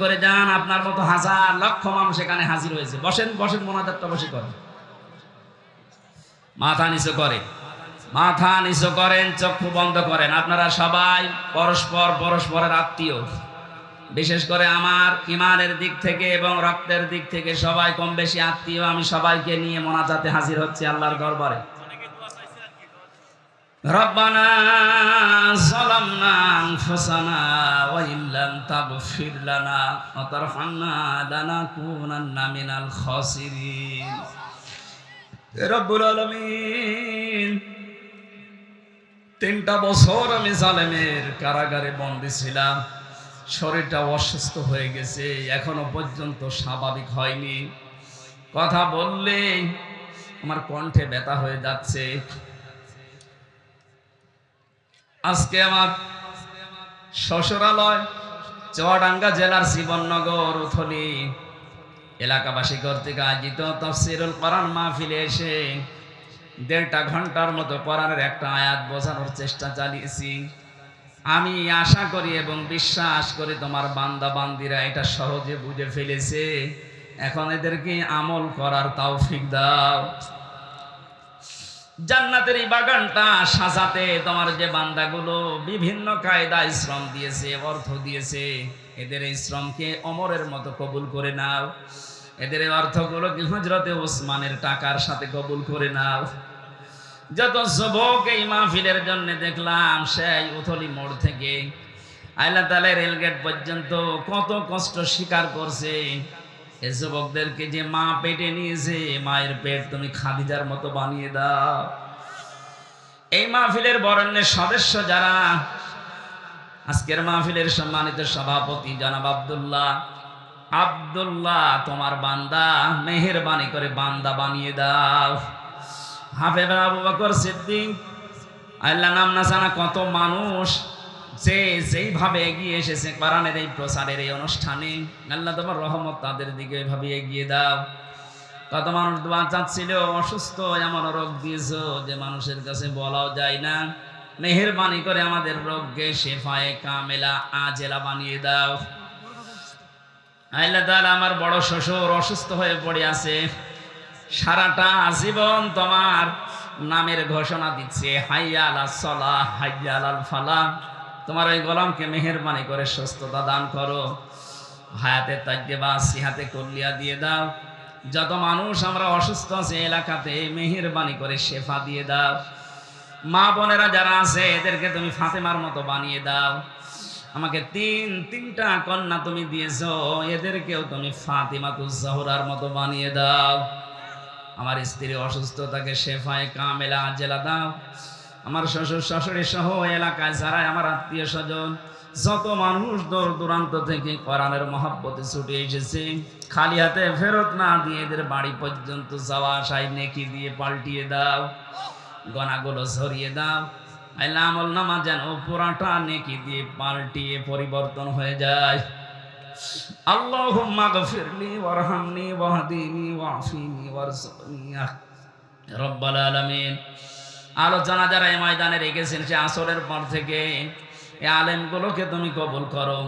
করে যান, আপনার মতো হাজার লক্ষ মানুষ এখানে হাজির হয়েছে। বসেন, মোনাজাতটা বসে করেন। মাথা নিচু করেন, চক্ষু বন্ধ করেন। আপনারা সবাই পরস্পরের আত্মীয়, বিশেষ করে আমার ইমানের দিক থেকে এবং রক্তের দিক থেকে সবাই কম বেশি আত্মীয়। আমি সবাইকে নিয়ে মোনাজাতে হাজির হচ্ছি আল্লাহর দরবারে। রব্বানা যালামনা আনফুসানা ওয়া ইল্লাম তাগফির লানা ওয়া তারহামনা লানাকুনান্না মিনাল খাসিরিন। রব্বুল আলামিন, 3টা বছর আমি জালেমের কারাগারে বন্দী ছিলাম, শরীরটা অসুস্থ হয়ে গেছে, এখনো পর্যন্ত স্বাভাবিক হয়নি। কথা বললে আমার কণ্ঠে ব্যথা হয়ে যাচ্ছে। আজকে আমার শ্বশুরালয় চুয়াডাঙ্গা জেলার জীবননগর উথলি এলাকাবাসী কর্তৃক আয়োজিত তাফসীরুল কোরআন মাহফিলে এসে 1.5 ঘন্টার মতো কোরআনের একটা আয়াত বোঝানোর চেষ্টা চালিয়েছি। আমি আশা করি এবং বিশ্বাস করি তোমার বান্দা বান্দিরা এটা সহজে বুঝে ফেলেছে। এখন এদেরকে আমল করার তৌফিক দাও। জান্নাতের এই বাগানটা সাজাতে তোমার যে বান্দাগুলো বিভিন্ন কায়দায় শ্রম দিয়েছে, অর্থ দিয়েছে, এদের এই শ্রমকে ওমরের মতো কবুল করে নাও। এদের এই অর্থগুলো হযরতে ওসমানের টাকার সাথে কবুল করে নাও। যত যুবক এই মাহফিলের জন্য দেখলাম সেই উথলি মোড় থেকে আইলা তালে রেলগেট পর্যন্ত কত কষ্ট স্বীকার করছে। এই যুবকদেরকে যে মা পেটে নিয়েছে, মায়ের পেট তুমি খাদিজার মতো বানিয়ে দাও। এই মাহফিলের বরেণ্যের সদস্য যারা, আজকের মাহফিলের সম্মানিত সভাপতি জনাব আব্দুল্লাহ তোমার বান্দা, মেহেরবানি করে বান্দা বানিয়ে দাও। হাফেজ আবু বকর সিদ্দিক, আল্লাহ নাম না জানা কত মানুষ যে যেইভাবে এগিয়ে এসেছে কোরআনের এই প্রচারের এই অনুষ্ঠানে, আল্লাহ তোমার রহমত তাদের দিকে এইভাবে এগিয়ে দাও। কত মানুষ দোয়া চাচ্ছিল, অসুস্থ, এমন রোগ দিয়েছো যে মানুষের কাছে বলাও যায় না। মেহেরবানি করে আমাদের রোগকে শেফায়ে কামেলা আজেলা বানিয়ে দাও। আল্লাহ তাআলা আমার বড় শ্বশুর অসুস্থ হয়ে পড়ে আছে, সারাটা জীবন তোমার নামের ঘোষণা দিচ্ছে, হাইয়া আলাস সালাহ হাইয়া আলাল ফালাহ। তোমার ওই গোলামকে মেহেরবানি করে সুস্থতা দান করো, হায়াতে তাজ্জেবা সিহাতে কুল্লিয়া দিয়ে দাও। যত মানুষ আমরা অসুস্থ আছে এলাকাতে, মেহেরবানি করে শেফা দিয়ে দাও। মা বোনেরা যারা আছে এদেরকে তুমি ফাতেমার মতো বানিয়ে দাও। আমাকে তিনটা কন্যা তুমি দিয়েছো, এদেরকেও তুমি ফাতিমাতুজ জাহরার মতো বানিয়ে দাও। আমার স্ত্রী অসুস্থতাকে শেফায়ে কামেলা আজেলা দাও। আমার শ্বশুর শাশুড়ি সহ এলাকায় যারা আমার আত্মীয় স্বজন, যত মানুষ দূর দূরান্ত থেকে কোরআনের মহব্বতে ছুটে এসেছে, খালি হাতে ফেরত না দিয়ে এদের বাড়ি পর্যন্ত যাওয়া আসায় নেকি দিয়ে পাল্টিয়ে দাও, গনাগুলো ঝরিয়ে দাও। আল্লাহ আমল নামা যেন পুরাটা নেকি দিয়ে পাল্টিয়ে পরিবর্তন হয়ে যায়। আল্লাহুম্মা গফিরলি ওয়ারহামনি ওয়াহদিনি ওয়াফিনি ওয়ারযুকনি ইয়া রাব্বাল আলামিন। আলোচনা যারা এই ময়দানে রেখেছেন সে আসরের পর থেকে এই আলেমগুলোকে তুমি কবুল করো।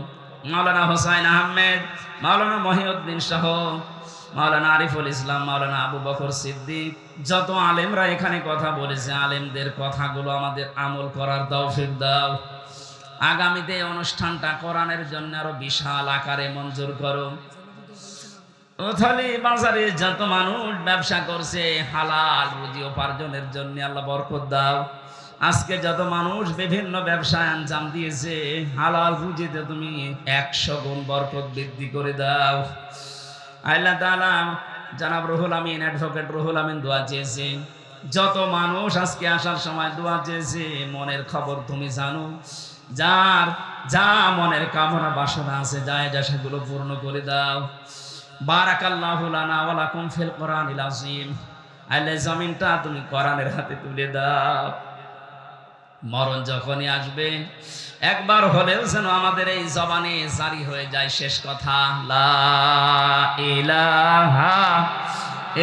মাওলানা হোসাইন আহমেদ, মাওলানা মহিউদ্দিন সহ মাওলানা আরিফুল ইসলাম, মাওলানা আবু বকর সিদ্দিক, যত আলেমরা এখানে কথা বলেছে, আলেমদের কথাগুলো আমাদের আমল করার তৌফিক দাও। আগামীতে এই অনুষ্ঠানটা কোরআনের জন্য আরো বিশাল আকারে মঞ্জুর করো। ওথালি বাজারে যত মানুষ ব্যবসা করছে হালাল রুজি উপার্জনের জন্য, আল্লাহ বরকত দাও। আজকে যত মানুষ বিভিন্ন ব্যবসায় আঞ্জাম দিয়েছে, হালাল রুজিতে তুমি 100 গুণ বরকত বৃদ্ধি করে দাও। আল্লাহ তাআলা জনাব রুহুল আমিন, অ্যাডভোকেট রুহুল আমিন দোয়া চেয়েছে। যত মানুষ আজকে আসার সময় দোয়া চেয়েছে, মনের খবর তুমি জানো। যার যা মনের কামনা বাসনা আছে, যায় যা সেগুলো পূর্ণ করে দাও। বারাকাল্লাহু লানা ওয়া লাকুম ফিল কোরআনিল আযীম। আল্লাহ জমিনটা তুমি কোরআনের হাতে তুলে দাও। মরণ যখনই আসবে একবার হলেও যেন আমাদের এই জবানে জারি হয়ে যায় শেষ কথা, লা ইলাহা